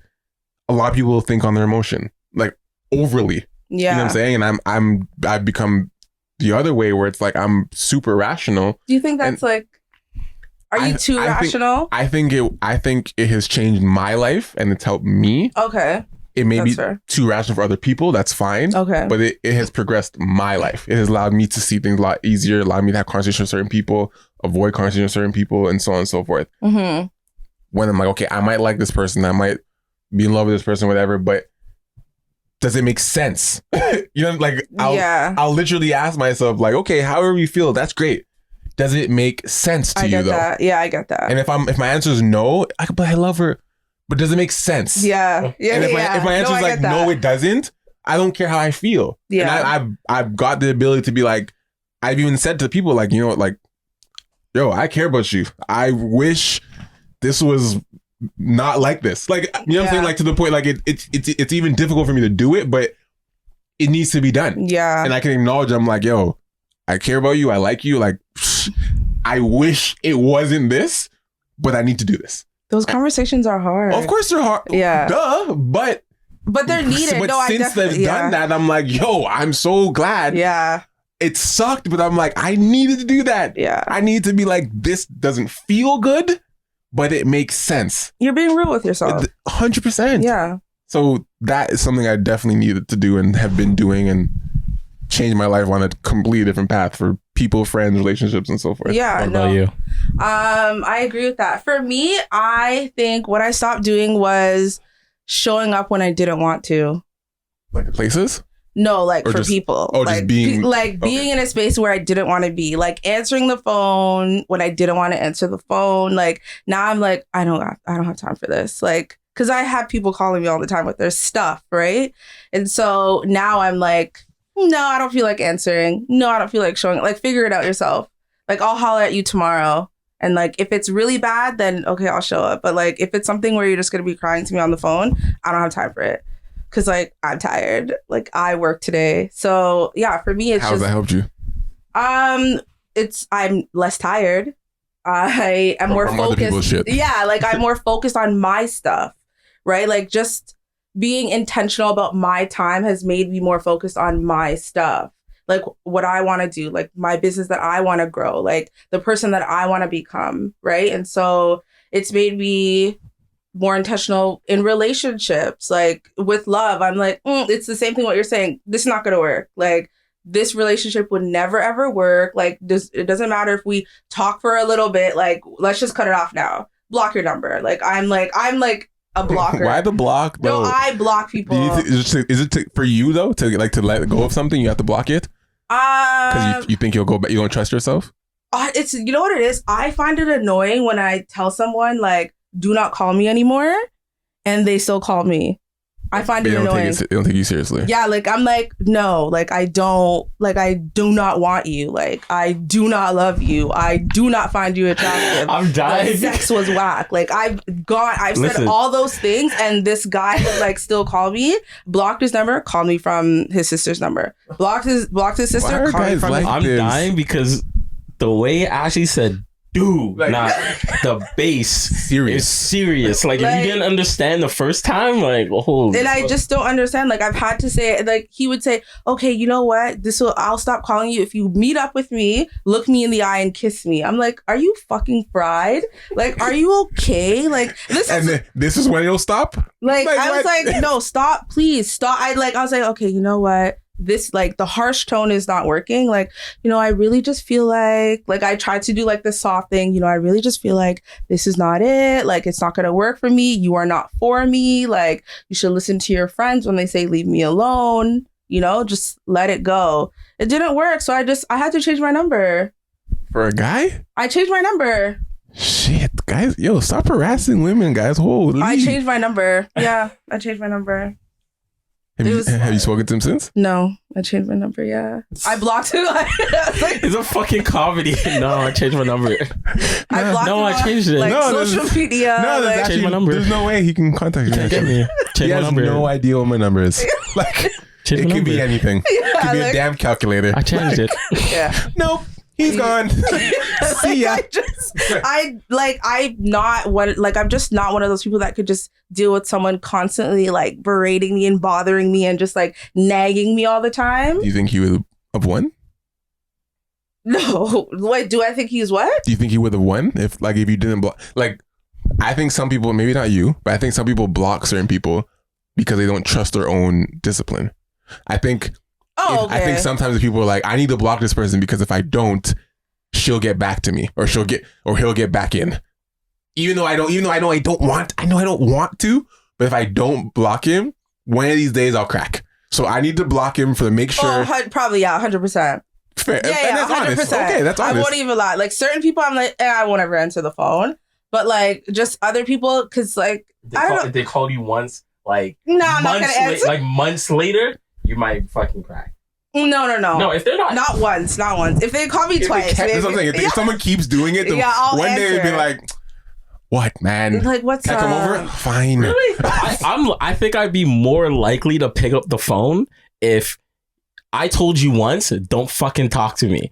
a lot of people think on their emotion, like, overly. Yeah. You know what I'm saying? And I've become the other way, where it's like I'm super rational. Do you think that's are you too rational? I think it has changed my life, and it's helped me. Okay. It may be too rational for other people. That's fine. Okay. But it has progressed my life. It has allowed me to see things a lot easier, allowed me to have conversations with certain people, avoid conversations with certain people, and so on and so forth. When I'm like, okay, I might like this person, I might be in love with this person, whatever, but does it make sense? Like, I'll literally ask myself, like, okay, however you feel, that's great. Does it make sense to you, though? That. Yeah, I get that. And if my answer is no, I love her, but does it make sense? Yeah. And if my answer is like, no, it doesn't, I don't care how I feel. Yeah. And I've got the ability to be like, I've even said to people, like, like, yo, I care about you. I wish this was not like this. Like, you know what I'm saying? Like, to the point, like, it's even difficult for me to do it, but it needs to be done. Yeah. And I can acknowledge, I'm like, yo, I care about you. I like you. Like, I wish it wasn't this, but I need to do this. Those conversations are hard. Of course they're hard. Yeah. Duh. But they're needed. But since they've done that, I'm like, yo, I'm so glad. Yeah. It sucked, but I'm like, I needed to do that. Yeah. I need to be like, this doesn't feel good, but it makes sense. You're being real with yourself. 100%. Yeah. So that is something I definitely needed to do and have been doing, and changed my life on a completely different path for people, friends, relationships, and so forth. Yeah. What about you? I agree with that. For me, I think what I stopped doing was showing up when I didn't want to. Like places? No, like, or for people. Oh, like, just being... being in a space where I didn't want to be. Like, answering the phone when I didn't want to answer the phone. Like, now I'm like, I don't have time for this. Like, because I have people calling me all the time with their stuff, right? And so now I'm like, no, I don't feel like answering. No, I don't feel like showing. Like, figure it out yourself. Like, I'll holler at you tomorrow. And, like, if it's really bad, then, okay, I'll show up. But, like, if it's something where you're just going to be crying to me on the phone, I don't have time for it. Because, like, I'm tired. Like, I work today. So, yeah, for me, it's How's that helped you? I'm less tired. I am more focused. Yeah, like, I'm more focused on my stuff, right? Like, just being intentional about my time has made me more focused on my stuff. Like, what I want to do, like, my business that I want to grow, like, the person that I want to become, right? And so it's made me more intentional in relationships, like with love. I'm like, it's the same thing what you're saying. This is not going to work. Like, this relationship would never ever work. Like, it doesn't matter if we talk for a little bit. Like, let's just cut it off now. Block your number. Like, I'm like a blocker. Why the block though? No, I block people. Is it for you though to let go of something? You have to block it because you think you'll go back. You don't trust yourself. It's, you know what it is? I find it annoying when I tell someone, like, do not call me anymore, and they still call me. I find it annoying. They don't take you seriously. Yeah, like, I'm like, no, like, I do not want you. Like, I do not love you. I do not find you attractive. I'm dying. Like, sex was whack. Like, I've said all those things, and this guy would, like, still call me. Blocked his number, called me from his sister's number. Blocked his sister, called me from like I'm dying because the way Ashley said, dude, like, the bass is serious. Like, if you didn't understand the first time, like, holy. And I just don't understand. Like, I've had to say, like, he would say, okay, you know what? I'll stop calling you if you meet up with me, look me in the eye and kiss me. I'm like, are you fucking fried? Like, are you okay? Like, this is when you'll stop? Like I was like, no, stop, please, stop. I was like, okay, you know what? This, like, the harsh tone is not working. Like, you know, I really just feel like I tried to do, like, the soft thing. You know, I really just feel like this is not it. Like, it's not going to work for me. You are not for me. Like, you should listen to your friends when they say, leave me alone. You know, just let it go. It didn't work. So I had to change my number. For a guy? I changed my number. Shit, guys. Yo, stop harassing women, guys. Holy. I changed my number. Yeah, I changed my number. Have you spoken to him since? No, I changed my number. Yeah, I blocked him. It's a fucking comedy. No, I changed my number. I blocked him. I changed it. Like, social media. No, like, changed my number. There's no way he can contact me. He has no idea what my number is. Like, it could be anything. It could be a damn calculator. I changed it. Yeah. Nope. He's gone. See ya. I'm just not one of those people that could just deal with someone constantly, like, berating me and bothering me and just, like, nagging me all the time. Do you think he would have won? No. Wait, do I think he's what? Do you think he would have won if you didn't block? Like, I think some people, maybe not you, but I think some people block certain people because they don't trust their own discipline. I think sometimes people are like, I need to block this person because if I don't, she'll get back to me, or he'll get back in. I know I don't want to, but if I don't block him, one of these days I'll crack. So I need to block him to make sure. Probably, yeah, 100%. Fair. Yeah, 100%. Okay, that's honest. I won't even lie. Like, certain people, I'm like, I won't ever answer the phone. But, like, just other people, because, like, they call you once, like, no, I'm not gonna answer. Like, months later, you might fucking crack. No. No, if they're not once. If they call me twice, that's what I'm saying. If someone keeps doing it, I'll one answer. day they'd be like, "What, man? Like, what's Can I come over? Fine." Really? I think I'd be more likely to pick up the phone if I told you once, don't fucking talk to me.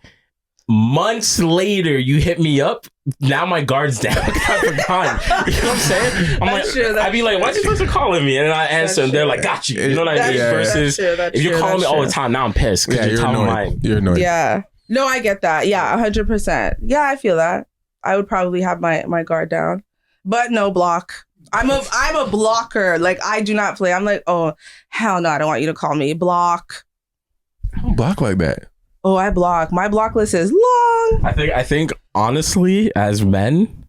Months later, you hit me up. Now my guard's down. I forgot. You know what I'm saying? I'd be like, why is this person calling me? And I answer, and they're like, got you. You know what I mean? Versus if you're calling me all the time, now I'm pissed because you're annoyed. You're annoyed. Yeah. No, I get that. Yeah, 100%. Yeah, I feel that. I would probably have my guard down, but no block. I'm a blocker. Like, I do not play. I'm like, oh hell no, I don't want you to call me. Block. I don't block like that. Oh, I block. My block list is long. I think honestly, as men,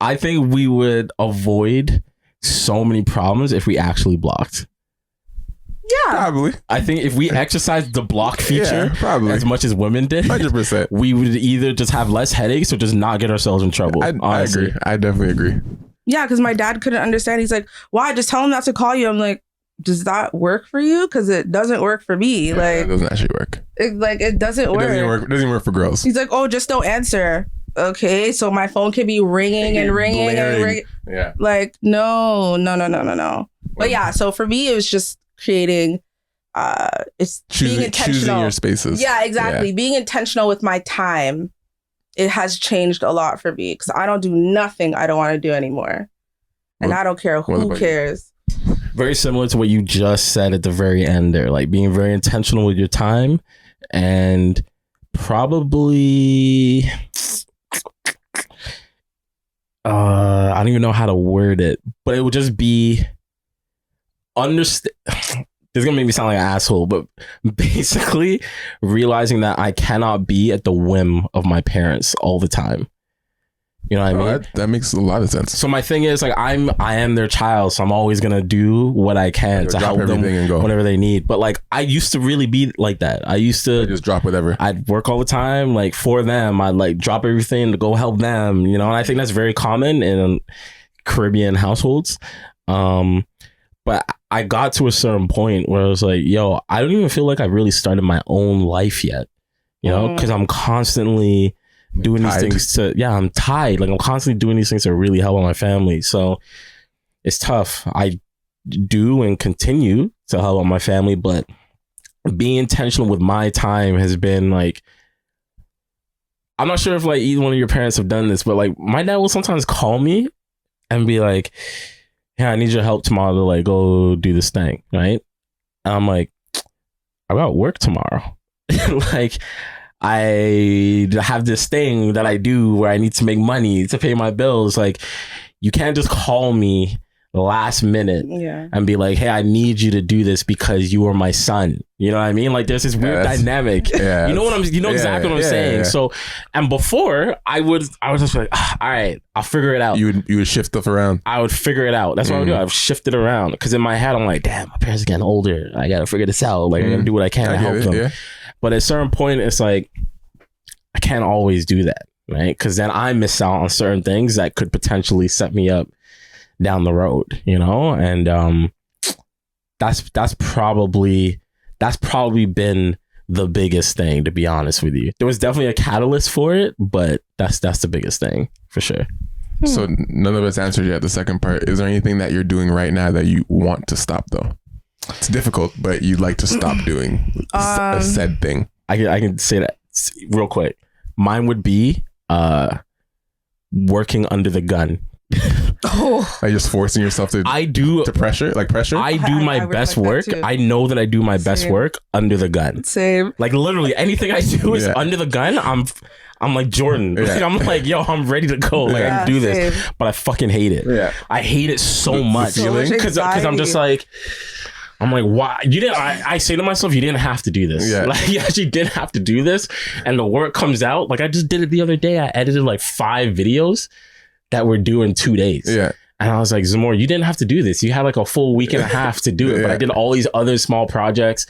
I think we would avoid so many problems if we actually blocked. Yeah. Probably. I think if we exercised the block feature as much as women did, 100%, we would either just have less headaches or just not get ourselves in trouble. I agree. I definitely agree. Yeah, because my dad couldn't understand. He's like, why? Just tell him not to call you. I'm like, does that work for you? Because it doesn't work for me. Like, it doesn't actually work. It doesn't work. It doesn't work for girls. He's like, oh, just don't answer. Okay, so my phone can be ringing and ringing and ringing. Yeah. Like, no. But yeah, so for me, it was just creating. It's being intentional. Choosing your spaces. Yeah, exactly. Yeah. Being intentional with my time. It has changed a lot for me because I don't do nothing I don't want to do anymore, and I don't care who cares. Very similar to what you just said at the very end there, like being very intentional with your time, and probably I I don't even know how to word it, but it would just be understand. This is gonna make me sound like an asshole, but basically realizing that I cannot be at the whim of my parents all the time. You know what I mean? That makes a lot of sense. So my thing is like I am their child, so I'm always gonna do what I can to help them and go whenever they need. But like I used to really be like that. I used to just drop whatever. I'd work all the time, like for them. I'd like drop everything to go help them. You know, and I think that's very common in Caribbean households. But I got to a certain point where I was like, yo, I don't even feel like I've really started my own life yet. You know, because I'm constantly doing these things I'm tied. Like I'm constantly doing these things to really help out my family. So it's tough. I do and continue to help out my family, but being intentional with my time has been like, I'm not sure if like either one of your parents have done this, but like my dad will sometimes call me and be like, yeah, I need your help tomorrow to like go do this thing. Right. And I'm like, I got work tomorrow. Like, I have this thing that I do where I need to make money to pay my bills. Like, you can't just call me last minute and be like, hey, I need you to do this because you are my son. You know what I mean? Like, there's this weird dynamic. You know exactly what I'm saying. So, and before I was just like, all right, I'll figure it out. You would shift stuff around. I would figure it out. That's what I would do. I've shifted around because in my head I'm like, damn, my parents are getting older. I gotta figure this out. Like, I gotta do what I can to help them. Yeah. But at a certain point, it's like I can't always do that, right? Because then I miss out on certain things that could potentially set me up down the road, you know. And that's probably been the biggest thing, to be honest with you. There was definitely a catalyst for it, but that's the biggest thing for sure. So none of us answered yet the second part. Is there anything that you're doing right now that you want to stop though? It's difficult, but you'd like to stop doing a said thing. I can say that real quick. Mine would be working under the gun. Like just forcing yourself to pressure. I do my best work. I know that I do my best work under the gun. Same. Like literally anything I do is under the gun. I'm like Jordan. Like, I'm like, yo, I'm ready to go. Like I can do this, but I fucking hate it. Yeah. I hate it so much because I'm just like, I'm like, why? You didn't. I say to myself, you didn't have to do this. Yeah. Like, you actually didn't have to do this, and the work comes out. Like I just did it the other day. I edited like 5 videos that were due in 2 days. Yeah. And I was like, Zamor, you didn't have to do this. You had like a full week and a half to do it. But I did all these other small projects.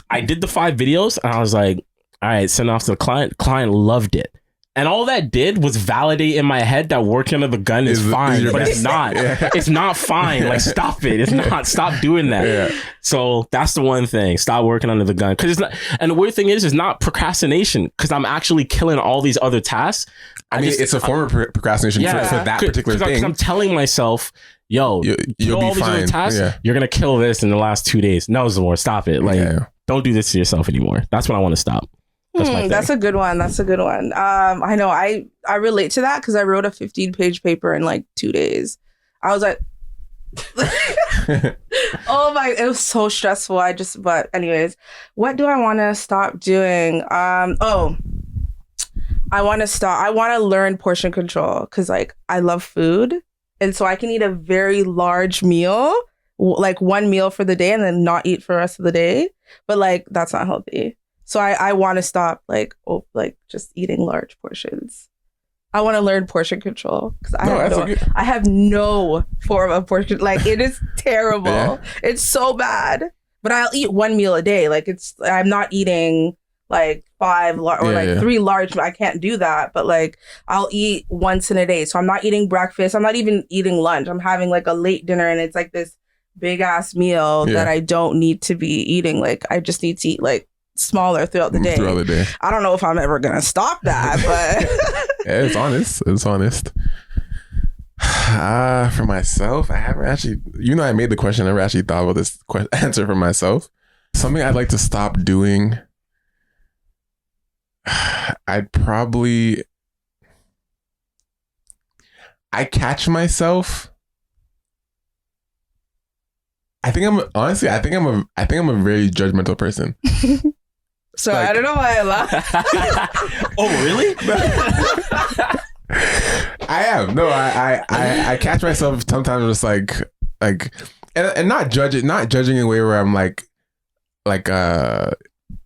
I did the 5 videos and I was like, all right, send off to the client. Client loved it. And all that did was validate in my head that working under the gun is fine, but it's not. It's not fine. Like, stop it. It's not. Stop doing that. Yeah. So that's the one thing. Stop working under the gun. Because it's not. And the weird thing is, it's not procrastination because I'm actually killing all these other tasks. I mean, it's a form of procrastination for that particular thing. Because I'm telling myself, yo, you'll be fine. Other tasks, you're going to kill this in the last 2 days. No, Zamor, stop it. Like, don't do this to yourself anymore. That's what I want to stop. That's a good one. I know I relate to that because I wrote a 15-page paper in like 2 days. I was like, it was so stressful. But anyways, what do I want to stop doing? I want to learn portion control because like I love food. And so I can eat a very large meal, like one meal for the day and then not eat for the rest of the day. But like, that's not healthy. So I want to stop like just eating large portions. I want to learn portion control because I have no form of portion. Like it is terrible. Yeah. It's so bad. But I'll eat one meal a day. Like I'm not eating like 5 or 3 large. I can't do that. But like I'll eat once in a day. So I'm not eating breakfast. I'm not even eating lunch. I'm having like a late dinner and it's like this big ass meal that I don't need to be eating. Like I just need to eat like smaller throughout the day. I don't know if I'm ever gonna stop that, but yeah, it's honest. For myself, I haven't actually, I made the question. I never actually thought about this answer for myself. Something I'd like to stop doing. I catch myself. I think I'm a very judgmental person. So like, I don't know why I laugh. Oh, really? I am. No, I catch myself sometimes just like, and not judging in a way where I'm like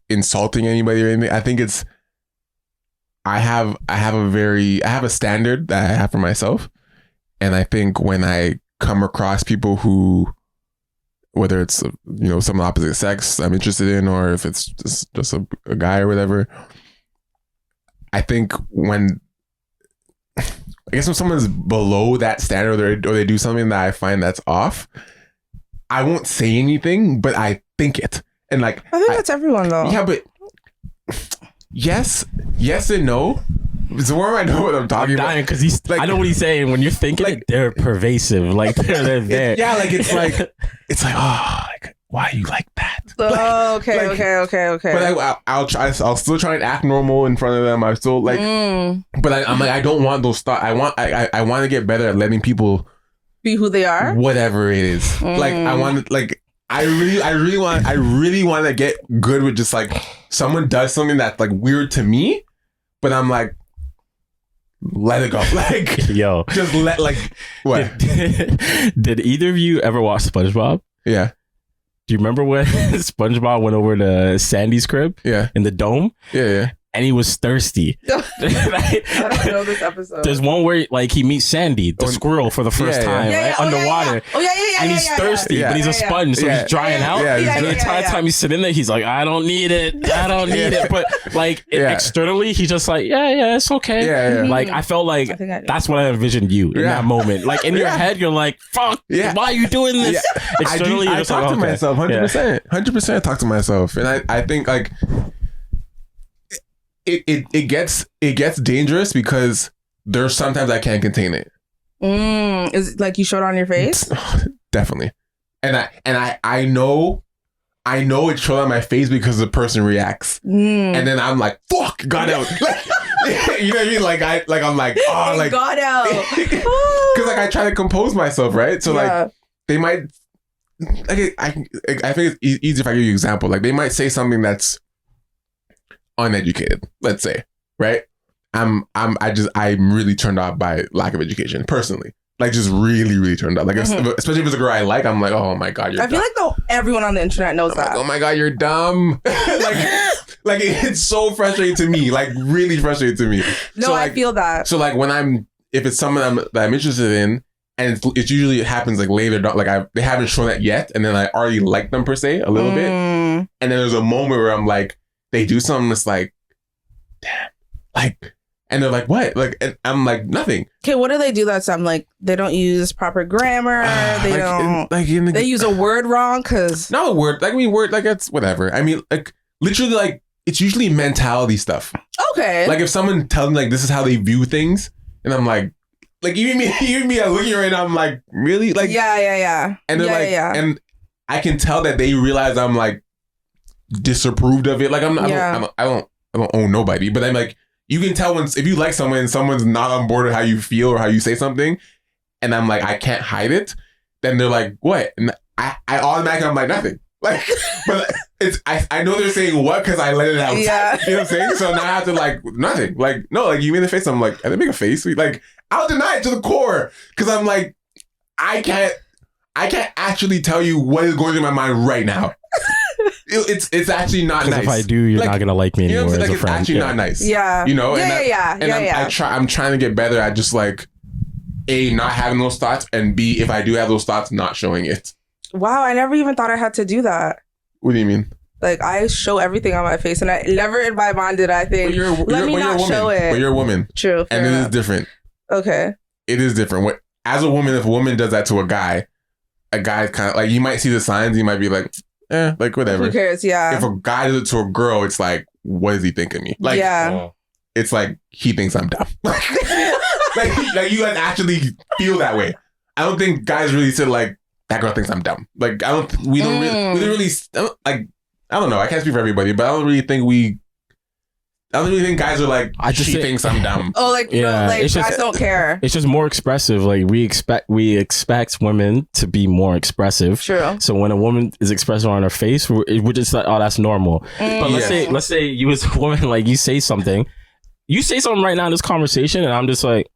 insulting anybody or anything. I think it's, I have a standard that I have for myself. And I think when I come across people who, whether it's, you know, some opposite sex I'm interested in, or if it's just a guy or whatever, I think when someone's below that standard or they do something that I find that's off, I won't say anything, but I think it. And like, I think that's everyone though. Yeah, but yes and no. So where do I know what I'm talking about? Because he's like, I know what he's saying. When you're thinking like, it, they're pervasive. Like they're there. Yeah, like it's like oh, like, why are you like that? Oh, okay. But I'll still try and act normal in front of them. I still like, but I'm like, I don't want those thoughts. I want to get better at letting people be who they are, whatever it is. Like I want, like I really want to get good with just like someone does something that's like weird to me, but I'm like, let it go. Like, yo, just let, like, what? Did either of you ever watch SpongeBob? Yeah. Do you remember when SpongeBob went over to Sandy's crib? Yeah. In the dome? Yeah. And he was thirsty. I don't know this episode. There's one where like he meets Sandy, the squirrel, for the first time, right? Underwater. And he's thirsty, but he's a sponge, so he's drying out. And the entire time he's sitting there, he's like, I don't need it. But like externally, he's just like, yeah, it's okay. Like I felt like that's what I envisioned you in that moment. Like in your head, you're like, fuck, why are you doing this? Externally, I talk to myself 100%. Talk to myself, and I think like. It gets dangerous because there's sometimes I can't contain it. Is it like you showed on your face? Definitely. And I know it showed on my face because the person reacts. And then I'm like, fuck, got out. Like, you know what I mean? Like I'm like, oh, like got out. Because like I try to compose myself, right? So like they might like I think it's easy if I give you an example. Like they might say something that's uneducated, let's say, right? I'm really turned off by lack of education personally. Like just really turned off. Like especially if it's a girl I like, I'm like, oh my god, you're dumb. I feel like though everyone on the internet knows that. Like, oh my god, you're dumb. like it's so frustrating to me. Like really frustrating to me. No, so, like, I feel that. So like when if it's someone that I'm interested in, and it usually happens like later, like they haven't shown that yet, and then I already like them per se a little bit, and then there's a moment where I'm like, they do something that's like, damn, like, and they're like, what? Like, and I'm like, nothing. Okay, what do they do that's like they don't use proper grammar? They don't they use a word wrong because not a word. Like I mean, word like it's whatever. I mean, like literally, like it's usually mentality stuff. Okay. Like if someone tells me like this is how they view things, and I'm like even me, I'm looking right now. I'm like, really? Like yeah. And they're and I can tell that they realize I'm like disapproved of it. Like I don't own nobody, but I'm like, you can tell if you like someone and someone's not on board with how you feel or how you say something, and I'm like, I can't hide it, then they're like, what? And I automatically I'm like, nothing. Like, but it's I know they're saying what because I let it out. Yeah. You know what I'm saying? So now I have to like nothing. Like, no, like you made a face. I'm like, I didn't make a face. Like, I'll deny it to the core because I'm like, I can't actually tell you what is going through my mind right now. It's actually not nice. If I do, you're not gonna like me anymore. You know, as a it's friend. actually not nice. Yeah. You know. I'm trying to get better at just like A, not having those thoughts, and B, if I do have those thoughts, not showing it. Wow, I never even thought I had to do that. What do you mean? Like I show everything on my face, and I never in my mind did I think, let me not show it. But you're a woman. True. And it is different. Okay. It is different. As a woman, if a woman does that to a guy kind of like, you might see the signs, you might be like, like whatever. Who cares? Yeah. If a guy does it to a girl, it's like, what does he think of me? Like, it's like he thinks I'm dumb. like you guys actually feel that way. I don't think guys really said like, that girl thinks I'm dumb. Like we don't really like, I don't know. I can't speak for everybody, but I don't really think guys are like, she thinks I'm dumb. Oh, like, yeah, like guys don't care. It's just more expressive. Like we expect women to be more expressive. True. So when a woman is expressive on her face, we're just like, oh, that's normal. But let's say you as a woman, like you say something right now in this conversation, and I'm just like,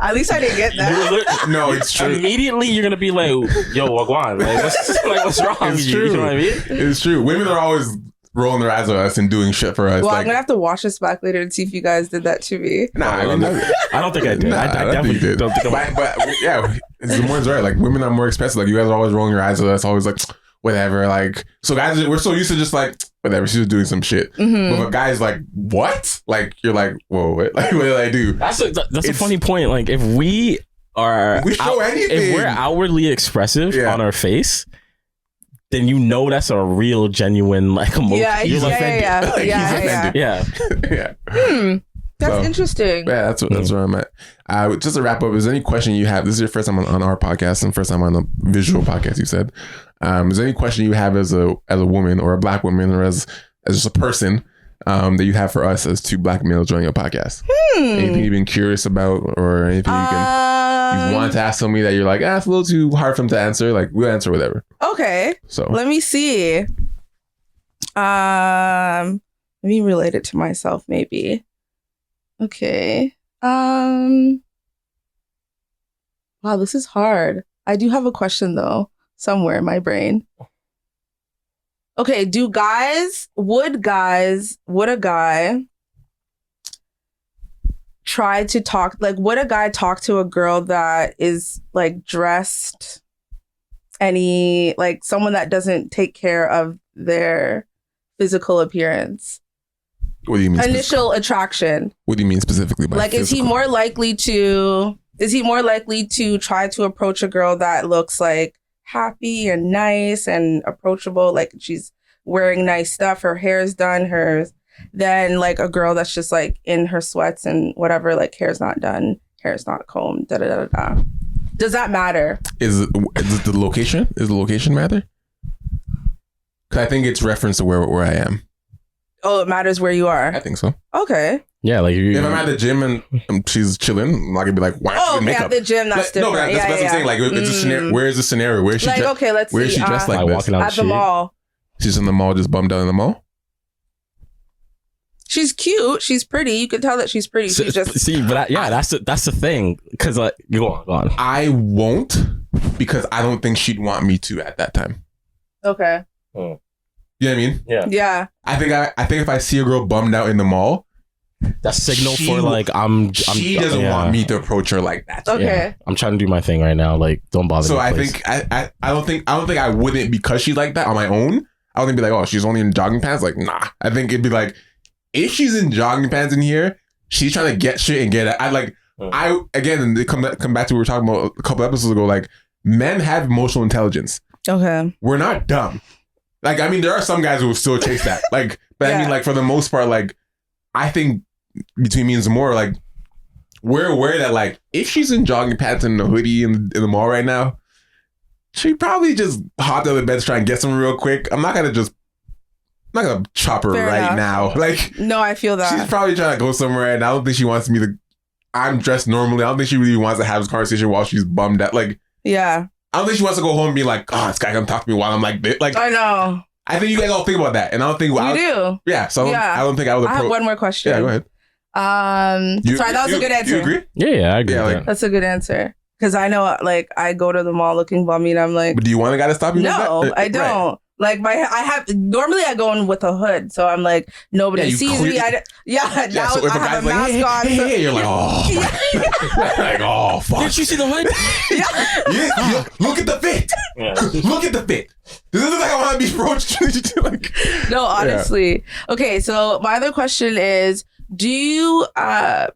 At least I didn't get that. No, it's true. Immediately, you're gonna be like, "Yo, wagwan, what's wrong with you?" True. You know what I mean? It's true. Women are always rolling their eyes at us and doing shit for us. Well, like, I'm gonna have to watch this back later and see if you guys did that to me. nah, I mean, I don't think I did. Nah, I definitely think you did. don't think but yeah, Zamora's right. Like, women are more expensive. Like, you guys are always rolling your eyes at us, always like, whatever. Like, so guys, we're so used to just like, whatever, she's doing some shit. Mm-hmm. But if a guy's like, what? Like, you're like, whoa, what? Like, what did I do? That's a funny point. Like, if we show anything, if we're outwardly expressive on our face, then you know that's a real, genuine like emotion. Yeah. He's offended. Yeah. That's interesting. Yeah, that's where I'm at. Just to wrap up, is there any question you have? This is your first time on our podcast and first time on a visual podcast, you said. Is there any question you have as a woman or a black woman or as just a person that you have for us as two black males joining a podcast? Anything you've been curious about or anything you want to ask somebody that you're like, it's a little too hard for them to answer? Like, we'll answer whatever. Okay. So let me see. Let me relate it to myself, maybe. Okay. Wow, this is hard. I do have a question though, somewhere in my brain. Okay, would a guy try to talk, like, would a guy talk to a girl that is like dressed like someone that doesn't take care of their physical appearance? What do you mean? Initial attraction. What do you mean specifically by like, physical? Is he more likely to try to approach a girl that looks like happy and nice and approachable, like she's wearing nice stuff, her hair's done, than like a girl that's just like in her sweats and whatever, like hair's not done, hair's not combed, da da da da. Does that matter? Is it the location? Does the location matter? Because I think it's reference to where I am. Oh, it matters where you are. I think so. Okay. Yeah, like if I'm at the gym and she's chilling, I'm not gonna be like, "Why are you makeup?" At the gym, that's different. No, that's what I'm saying. Like, it's a scenario. Where is the scenario? Where is she? Like, okay, let's see. Where is she dressed like this? Walking out at the mall. She's in the mall, just bummed out in the mall. She's cute. She's pretty. You can tell that she's pretty. She's just that's the thing. Because go on. I won't, because I don't think she'd want me to at that time. Okay. You know what I mean? Yeah. Yeah. I think if I see a girl bummed out in the mall, that's signal for like she doesn't want me to approach her like that. Okay. Yeah. I'm trying to do my thing right now. Like, don't bother me. So I think I don't think I wouldn't, because she's like that on my own. I wouldn't be like, oh, she's only in jogging pants. Like, nah. I think it'd be like, if she's in jogging pants in here, she's trying to get shit and get it. Again, come back to what we were talking about a couple episodes ago. Like, men have emotional intelligence. Okay. We're not dumb. Like, I mean, there are some guys who will still chase that. Like, but I mean, like, for the most part, like, I think between me and Zamora, like, we're aware that, like, if she's in jogging pants and a hoodie in the mall right now, she probably just hopped out of the bed to try and get some real quick. I'm not gonna chop her right now. Like, no, I feel that. She's probably trying to go somewhere, and I don't think she wants me to. I'm dressed normally. I don't think she really wants to have this conversation while she's bummed out. Like, yeah. I don't think she wants to go home and be like, oh, this guy come talk to me while I'm like this. Like, I know. I think you guys all think about that, and I don't think we do. Yeah, so I don't think I would. I have one more question. Yeah, go ahead. Sorry, that was a good answer. You agree? Yeah, I agree. Yeah, like, that's a good answer. Because I know, like, I go to the mall looking bummy, and I'm like, but do you want a guy to stop you? No, I don't. Right. Like, normally I go in with a hood, so I'm like, nobody sees me. Now so I have a mask on. Hey, you're like, oh, like, oh, fuck. Did you see the hood? yeah. Look at the fit. Yeah. Look at the fit. Does it look like I want to be approached? Like, no, honestly. Yeah. Okay, so my other question is, do you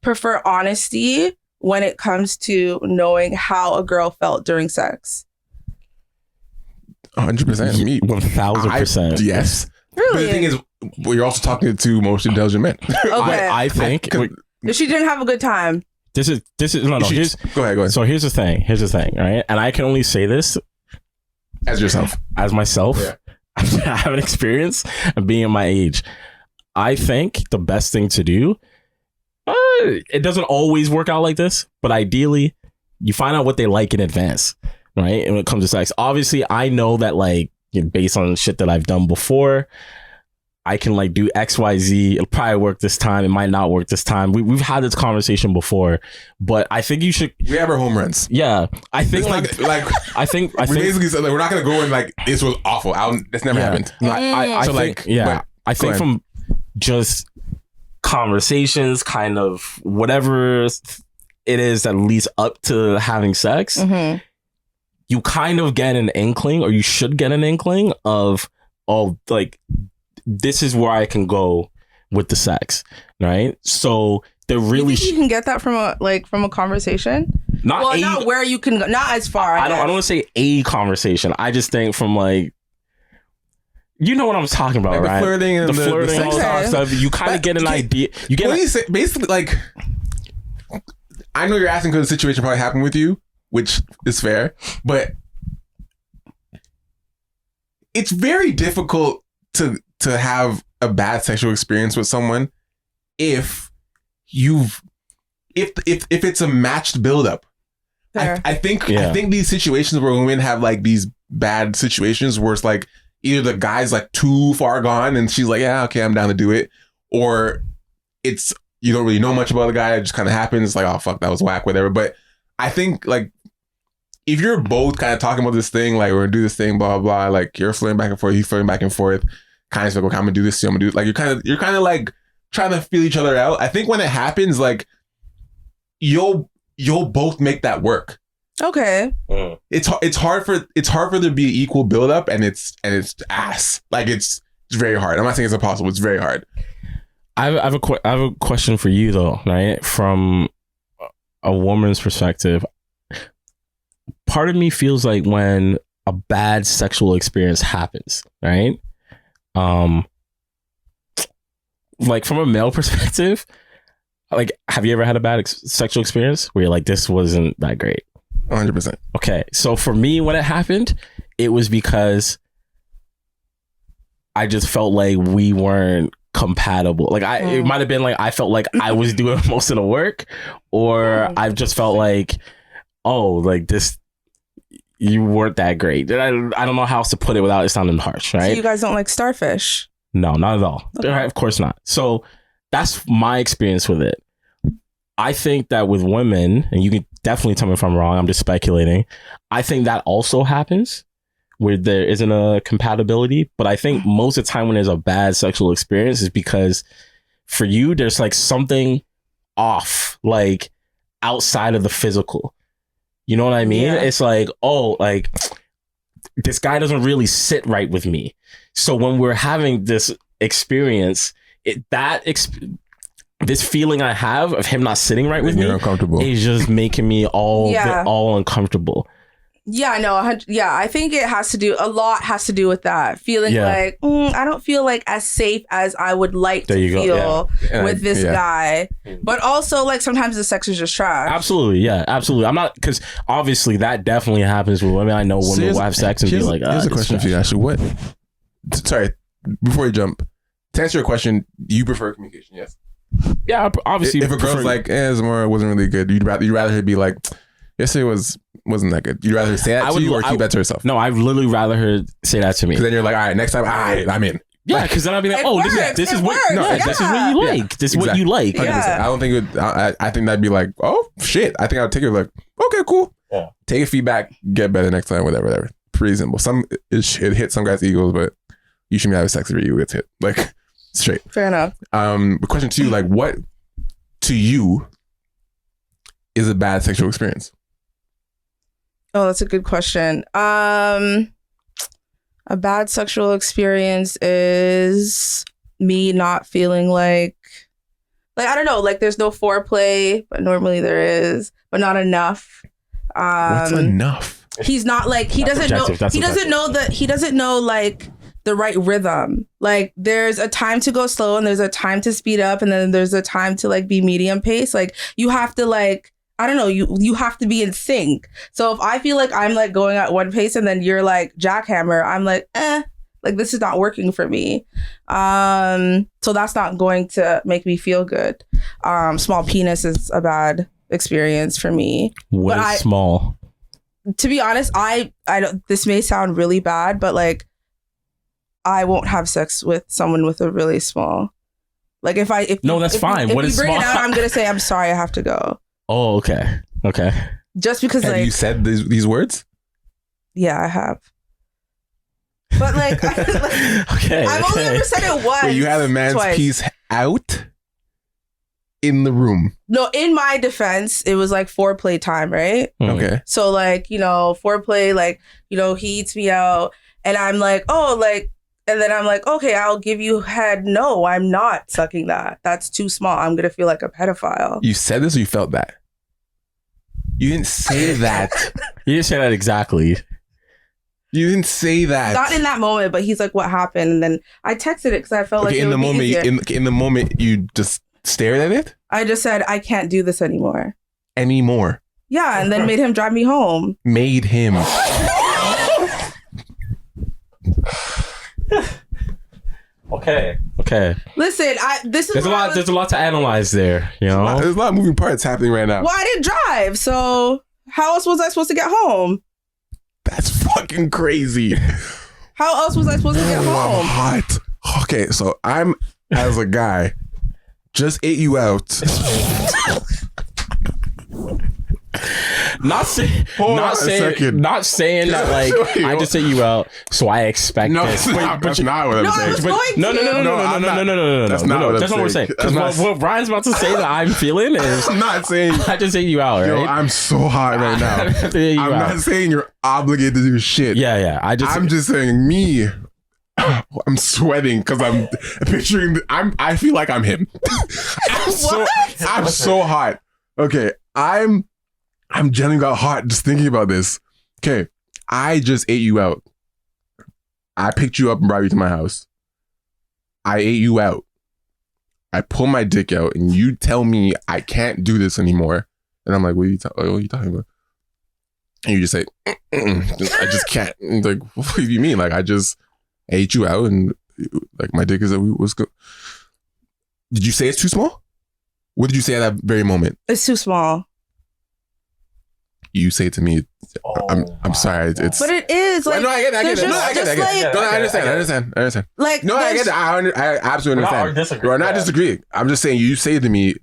prefer honesty when it comes to knowing how a girl felt during sex? 100% me. 1000%. Yes. Really? But the thing is, you're also talking to most intelligent men. Okay. I think if she didn't have a good time. This is no. Go ahead. So here's the thing, right? And I can only say this as yourself, as myself. Yeah. I have an experience of being in my age. I think the best thing to do. It doesn't always work out like this, but ideally, you find out what they like in advance. Right. And when it comes to sex, obviously, I know that, like, based on shit that I've done before, I can like do XYZ. It'll probably work this time. It might not work this time. We've had this conversation before, but I think you should. We have our home runs. Yeah, I think It's I think we basically said like we're not gonna go and like this was awful. That's never happened. I think from just conversations, kind of whatever it is that leads up to having sex, you kind of get an inkling, or you should get an inkling of like, this is where I can go with the sex, right? So they're really. You think you can get that from a conversation? Not where you can go, not as far. I don't want to say a conversation. I just think from like, you know what I'm talking about, like right? The flirting and the flirting, all that stuff. You kind of get an idea. You get. What do you say? Basically, like, I know you're asking because the situation probably happened with you, which is fair, but it's very difficult to have a bad sexual experience with someone if it's a matched buildup. I think these situations where women have like these bad situations where it's like either the guy's like too far gone and she's like, yeah, okay, I'm down to do it, or it's you don't really know much about the guy, it just kind of happens. It's like, oh fuck, that was whack, whatever. But I think like if you're both kind of talking about this thing, like we're gonna do this thing, blah blah, like you're flirting back and forth, he's flirting back and forth, kind of like, okay, I'm gonna do this, I'm gonna do it. Like you're kind of like trying to feel each other out. I think when it happens, like you'll both make that work. Okay. It's hard for there to be equal build up, and it's ass. Like it's very hard. I'm not saying it's impossible. It's very hard. I have a question for you though, right? From a woman's perspective, part of me feels like when a bad sexual experience happens, right? Like from a male perspective, like have you ever had a bad sexual experience where you're like, this wasn't that great? 100%. Okay, so for me, when it happened, it was because I just felt like we weren't compatible. Like it might have been like I felt like I was doing most of the work, or I just felt like, oh, like this, you weren't that great. I don't know how else to put it without it sounding harsh, right? So you guys don't like starfish? No, not at all. Okay. Of course not. So that's my experience with it. I think that with women, and you can definitely tell me if I'm wrong, I'm just speculating, I think that also happens where there isn't a compatibility. But I think most of the time when there's a bad sexual experience is because for you, there's like something off, like outside of the physical. You know what I mean? Yeah. It's like, oh, like this guy doesn't really sit right with me. So when we're having this experience, this feeling I have of him not sitting right with me is just making me all uncomfortable. Yeah, no, I think a lot has to do with that. Feeling like, I don't feel like as safe as I would like to feel with this guy. But also, like, sometimes the sex is just trash. Absolutely, yeah, absolutely. I'm not, because obviously that definitely happens with women. I know women will have sex and be like, here's a question for you, Ashley. Sorry, before you jump, to answer your question, you prefer communication, yes? Yeah, obviously. If a girl's like, Zamora wasn't really good, you'd rather her be like, yesterday wasn't that good. You'd rather her say that to you or keep that to herself? No, I'd literally rather her say that to me. Because then you're like, all right, next time, I'm in. Yeah, because then I'd be like, oh, this is what you like. This is what you like. Yeah. I don't think I think that'd be like, oh shit. I think I'd take it like, okay, cool. Yeah. Take a feedback, get better next time, whatever. Pretty simple. It hits some guys' egos, but you shouldn't have sex where you gets hit. Like straight. Fair enough. The question to you, like, what to you is a bad sexual experience? Oh, that's a good question. A bad sexual experience is me not feeling like I don't know, like there's no foreplay, but normally there is, but not enough. What's enough? He's not like he doesn't know like the right rhythm. Like there's a time to go slow and there's a time to speed up and then there's a time to like be medium pace. Like you have to like, I don't know, you have to be in sync. So if I feel like I'm like going at one pace and then you're like jackhammer, I'm like, like this is not working for me. So that's not going to make me feel good. Small penis is a bad experience for me. What is small? To be honest, I don't, this may sound really bad, but like I won't have sex with someone with a really small. Like if No, that's fine. If What you is bring small? it out, I'm gonna say I'm sorry, I have to go. Oh, okay. Just because Have like you said these words? yeah, I have. But like, Okay. I've only ever said it once. Wait, you had a man's twice. piece out in the room. No, in my defense, it was like foreplay time, right? Okay. So like, foreplay, like, he eats me out and I'm like, oh, like, and then I'm like, okay, I'll give you head. No, I'm not sucking that. That's too small. I'm going to feel like a pedophile. You said this or you felt that? You didn't say that. You didn't say that exactly. You didn't say that. Not in that moment, but he's like, what happened? And then I texted it because I felt like it in the would be moment, easier. in the moment, you just stared at it I just said, I can't do this anymore. anymore. Yeah, and then made him drive me home. Made him. Okay. Listen, this is There's a why I lot. was- There's a lot to analyze there. You know. There's a lot of moving parts happening right now. Well, I didn't drive, so how else was I supposed to get home? That's fucking crazy. How else was I supposed to get I'm home? hot. Okay, so I'm, as a guy, just ate you out. Not saying that like Wait, I just say you out, so I expect No, this. that's not what I'm No, I saying. was going No. That's not what I'm That's not what we're saying. saying. Because what Brian's about to say that I'm feeling is I'm not saying, I just say you out, right? yo, I'm so hot right now. I just say you I'm out. not saying you're obligated to do shit. Yeah. I'm just saying me. I'm sweating because I'm picturing. I feel like I'm him. I'm so hot. Okay, I'm genuinely got hot just thinking about this. Okay, I just ate you out. I picked you up and brought you to my house. I ate you out. I pull my dick out and you tell me I can't do this anymore. And I'm like, what are you talking about? And you just say, I just can't. And like, what do you mean? Like, I just ate you out and like my dick is was good. Did you say it's too small? What did you say at that very moment? It's too small. You say it to me. I'm sorry. It's But it is. Like, no, I get it. I get it. No, I get it. I get it. No, I understand. Like, No, I get it. I absolutely understand. We're not disagreeing. I'm just saying you say to me,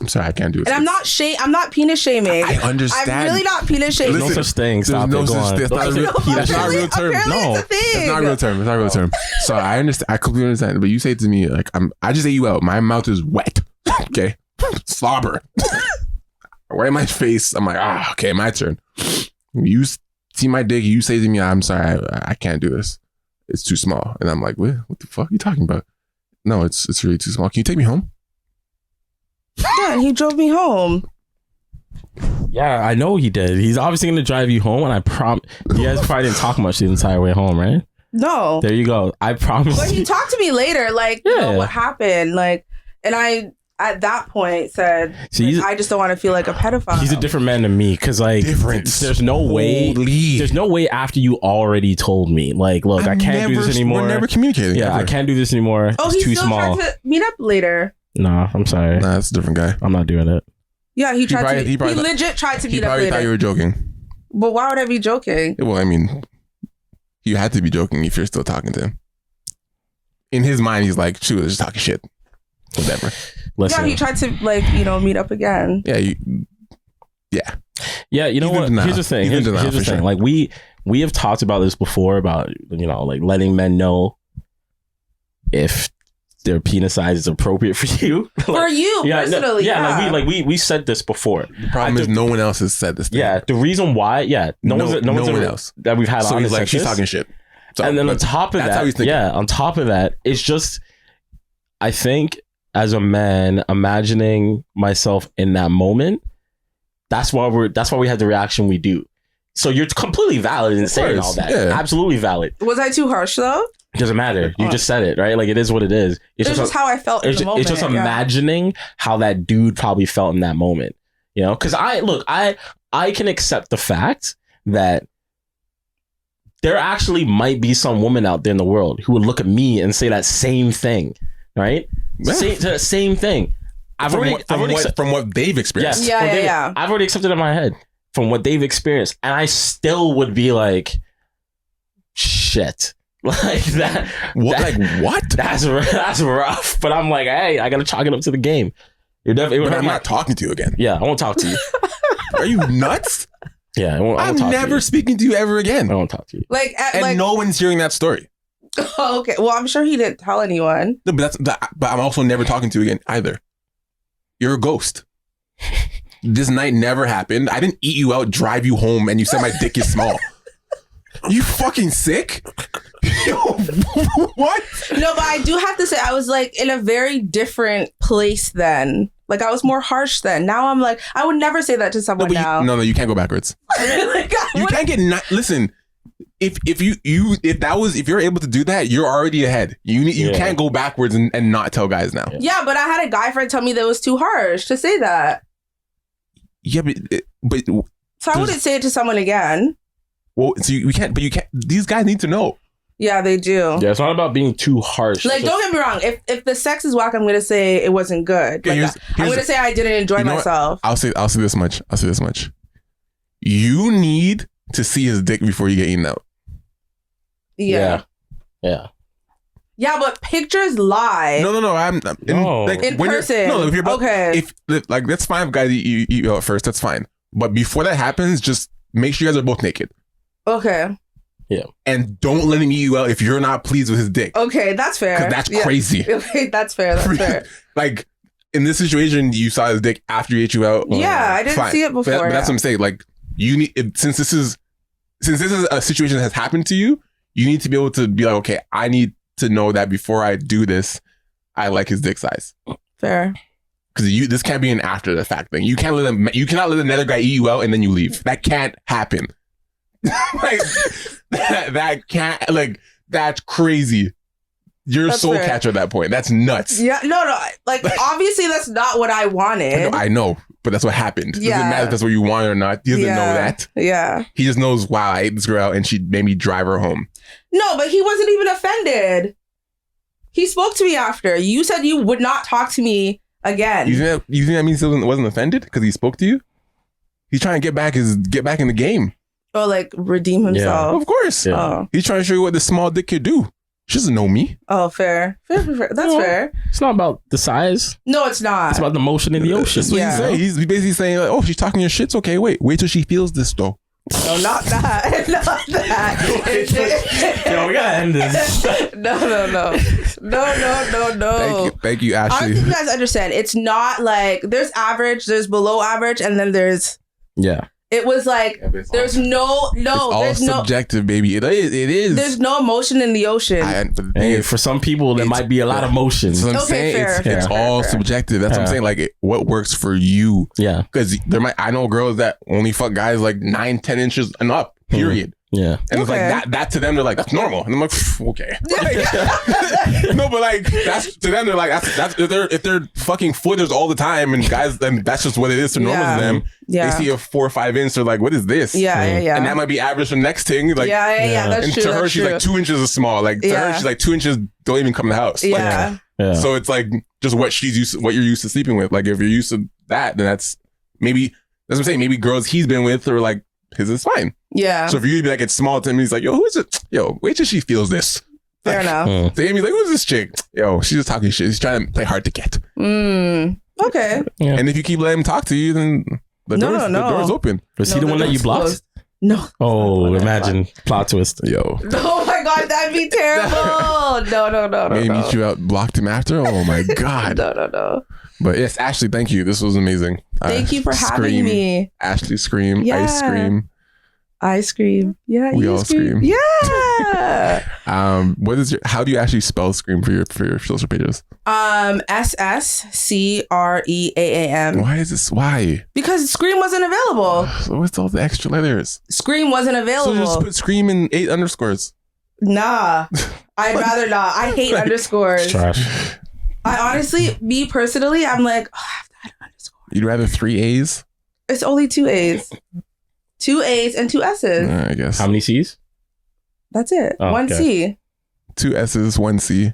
I'm sorry, I can't do it. And I'm not penis shaming. I understand. I'm really not penis shaming. There's no such thing. Stop no it. Go such on. thing. That's not a real term. Apparently No, it's a thing. that's not a real term. It's not a real term. So I understand. I completely understand. But you say to me, like, I just ate you out. My mouth is wet. Okay. Slobber. Right in my face. I'm like, okay, my turn. You see my dick. You say to me, I'm sorry, I can't do this. It's too small. And I'm like, what the fuck are you talking about? No, it's really too small. Can you take me home? Yeah, and he drove me home. Yeah, I know he did. He's obviously going to drive you home, and you guys probably didn't talk much the entire way home, right? No. There you go. I promise. But he talked to me later, like, what happened? Like, and I, at that point, said, I just don't want to feel like a pedophile. He's a different man than me, because, like, there's no way after you already told me, like, look, I can't do this anymore. We're never communicating. Yeah, I can't do this anymore. Oh, it's he too still small. tried to meet up later. No, I'm sorry. Nah, that's a different guy. I'm not doing it. Yeah, he probably legit tried to meet up probably later. thought you were joking. But why would I be joking? Well, I mean, you had to be joking if you're still talking to him. In his mind, he's like, shoot, just talking shit. Whatever. Listen. Yeah, he tried to, like, meet up again. Yeah, Yeah, you know what? Here's the thing. Here's the thing. Sure. Like, we have talked about this before about, like, letting men know if their penis size is appropriate for you. For you, personally. Like we said this before. The problem is no one else has said this thing. Yeah, the reason why, no one else that we've had so on he's like, she's this. talking shit. So, and then on top of that, it's just, I think as a man, imagining myself in that moment, that's why we had the reaction we do. So you're completely valid in saying all that. Yeah. Absolutely valid. Was I too harsh though? Doesn't matter. You just said it, right? Like, it is what it is. It's just how I felt in the moment. It's just imagining how that dude probably felt in that moment. Because I can accept the fact that there actually might be some woman out there in the world who would look at me and say that same thing, right? Yeah. Same thing. From what they've experienced. Yes. Yeah. I've already accepted it in my head from what they've experienced, and I still would be like, shit. Like that. What? That, Like what? That's rough. But I'm like, hey, I gotta chalk it up to the game. You're definitely. But I'm not talking to you again. Yeah, I won't talk to you. Are you nuts? Yeah, I won't I'm talk never to you. speaking to you ever again. I won't talk to you. And no one's hearing that story. Okay. Well, I'm sure he didn't tell anyone. No, but I'm also never talking to you again either. You're a ghost. This night never happened. I didn't eat you out, drive you home, and you said my dick is small. You fucking sick? Yo, what? No, but I do have to say, I was like in a very different place then. Like I was more harsh then. Now I'm like, I would never say that to someone now. No, you can't go backwards. Like, You can't get listen. If you're able to do that, you're already ahead. You can't go backwards and not tell guys now. Yeah, but I had a guy friend tell me that it was too harsh to say that. Yeah, but so I wouldn't say it to someone again. Well, so you can't. But you can't. These guys need to know. Yeah, they do. Yeah, it's not about being too harsh. Like, don't get me wrong. If the sex is whack, I'm gonna say it wasn't good. Okay, Like, I'm gonna say I didn't enjoy myself. I'll say this much. You need to see his dick before you get eaten out. Yeah. Yeah, but pictures lie. No. In person. If you're about, okay. If like that's fine. If guys eat you out first, that's fine. But before that happens, just make sure you guys are both naked. Okay. Yeah. And don't let him eat you out if you're not pleased with his dick. Okay, that's fair. 'Cause that's crazy. Okay, that's fair. That's fair. Like in this situation, you saw his dick after he ate you out. Yeah, I didn't see it before. But that's what I'm saying. Like you need since this is a situation that has happened to you, you need to be able to be like, okay, I need to know that before I do this, I like his dick size. Fair. Because this can't be an after the fact thing. You cannot let another guy eat you out and then you leave. That can't happen. Like that can't, like, that's crazy. You're a soul catcher at that point. That's nuts. Yeah, no. Like, obviously, that's not what I wanted. I know, but that's what happened. Yeah. Doesn't matter if that's what you want or not. He doesn't know that. Yeah. He just knows, wow, I ate this girl out and she made me drive her home. No, but he wasn't even offended. He spoke to me after. You said you would not talk to me again. You think that means he wasn't offended because he spoke to you? He's trying to get back in the game. Oh, like redeem himself. Yeah. Of course. Yeah. Oh. He's trying to show you what this small dick could do. She doesn't know me. Oh, fair. That's fair. It's not about the size. No, it's not. It's about the motion in the ocean. That's what he's saying. He's basically saying, like, oh, she's talking your shit. Okay, wait till she feels this though. No, not that. Not that. Yo, we gotta end this. No. Thank you, Ashley. I don't think you guys understand. It's not like there's average, there's below average, and then there's. Yeah. It was like there's no. It's all subjective, baby. It is. There's no emotion in the ocean. Hey, for some people, there might be a lot of motion. That's what I'm saying. It's all subjective. That's what I'm saying. Like, what works for you? Yeah. Because I know girls that only fuck guys like 9-10 inches and up. Period. Yeah. And it's like that to them, they're like, that's normal. And I'm like, okay. No, but like, that's to them, they're like, that's if they're fucking footers all the time and guys, then that's just what it is to normal to them. Yeah. They see a 4 or 5 inch, they're like, what is this? Yeah. And that might be average for the next thing. Like, That's and true. to her, she's like 2 inches is small. Like, to her, she's like 2 inches don't even come in the house. Yeah. Yeah. So it's like just what you're used to sleeping with. Like, if you're used to that, then that's what I'm saying. Maybe girls he's been with are like, his is fine. Yeah. So if you be like, it's small to him, he's like, yo, who is it? Yo, wait till she feels this. Fair enough. So Amy's like, who's this chick? Yo, she's just talking shit. She's trying to play hard to get. Okay. Yeah. And if you keep letting him talk to you, then the door's open. Was he the one that you blocked? Closed. No. Oh, imagine plot twist. Yo. Oh my God, that'd be terrible. No. Maybe meet you out, blocked him after. Oh my God. No. But yes, Ashley, thank you. This was amazing. Thank you for having me. Ashley scream. Yeah. Ice cream. Ice cream. Yeah. We all scream. Yeah. How do you actually spell scream for your social pages? SSCREAAM. Why is this? Why? Because Scream wasn't available. So what's all the extra letters? Scream wasn't available. So just put scream in 8 underscores. Nah. I'd rather not. I hate underscores. Trash. I honestly, me personally, I'm like, I have to add an underscore. You'd rather 3 A's? It's only 2 A's. 2 A's and 2 S's. I guess. How many C's? That's it. Oh, 1 okay. C. 2 S's, 1 C,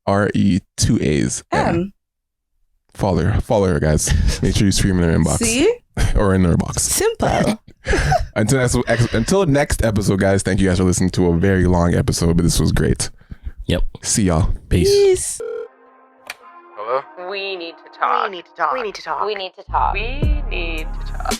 RE, 2 A's. M. Follow her, guys. Make sure you stream in their inbox. See? Or in their box. Simple. Until next episode, guys. Thank you guys for listening to a very long episode, but this was great. Yep. See y'all. Peace. We need to talk. We need to talk. We need to talk. We need to talk. We need to talk.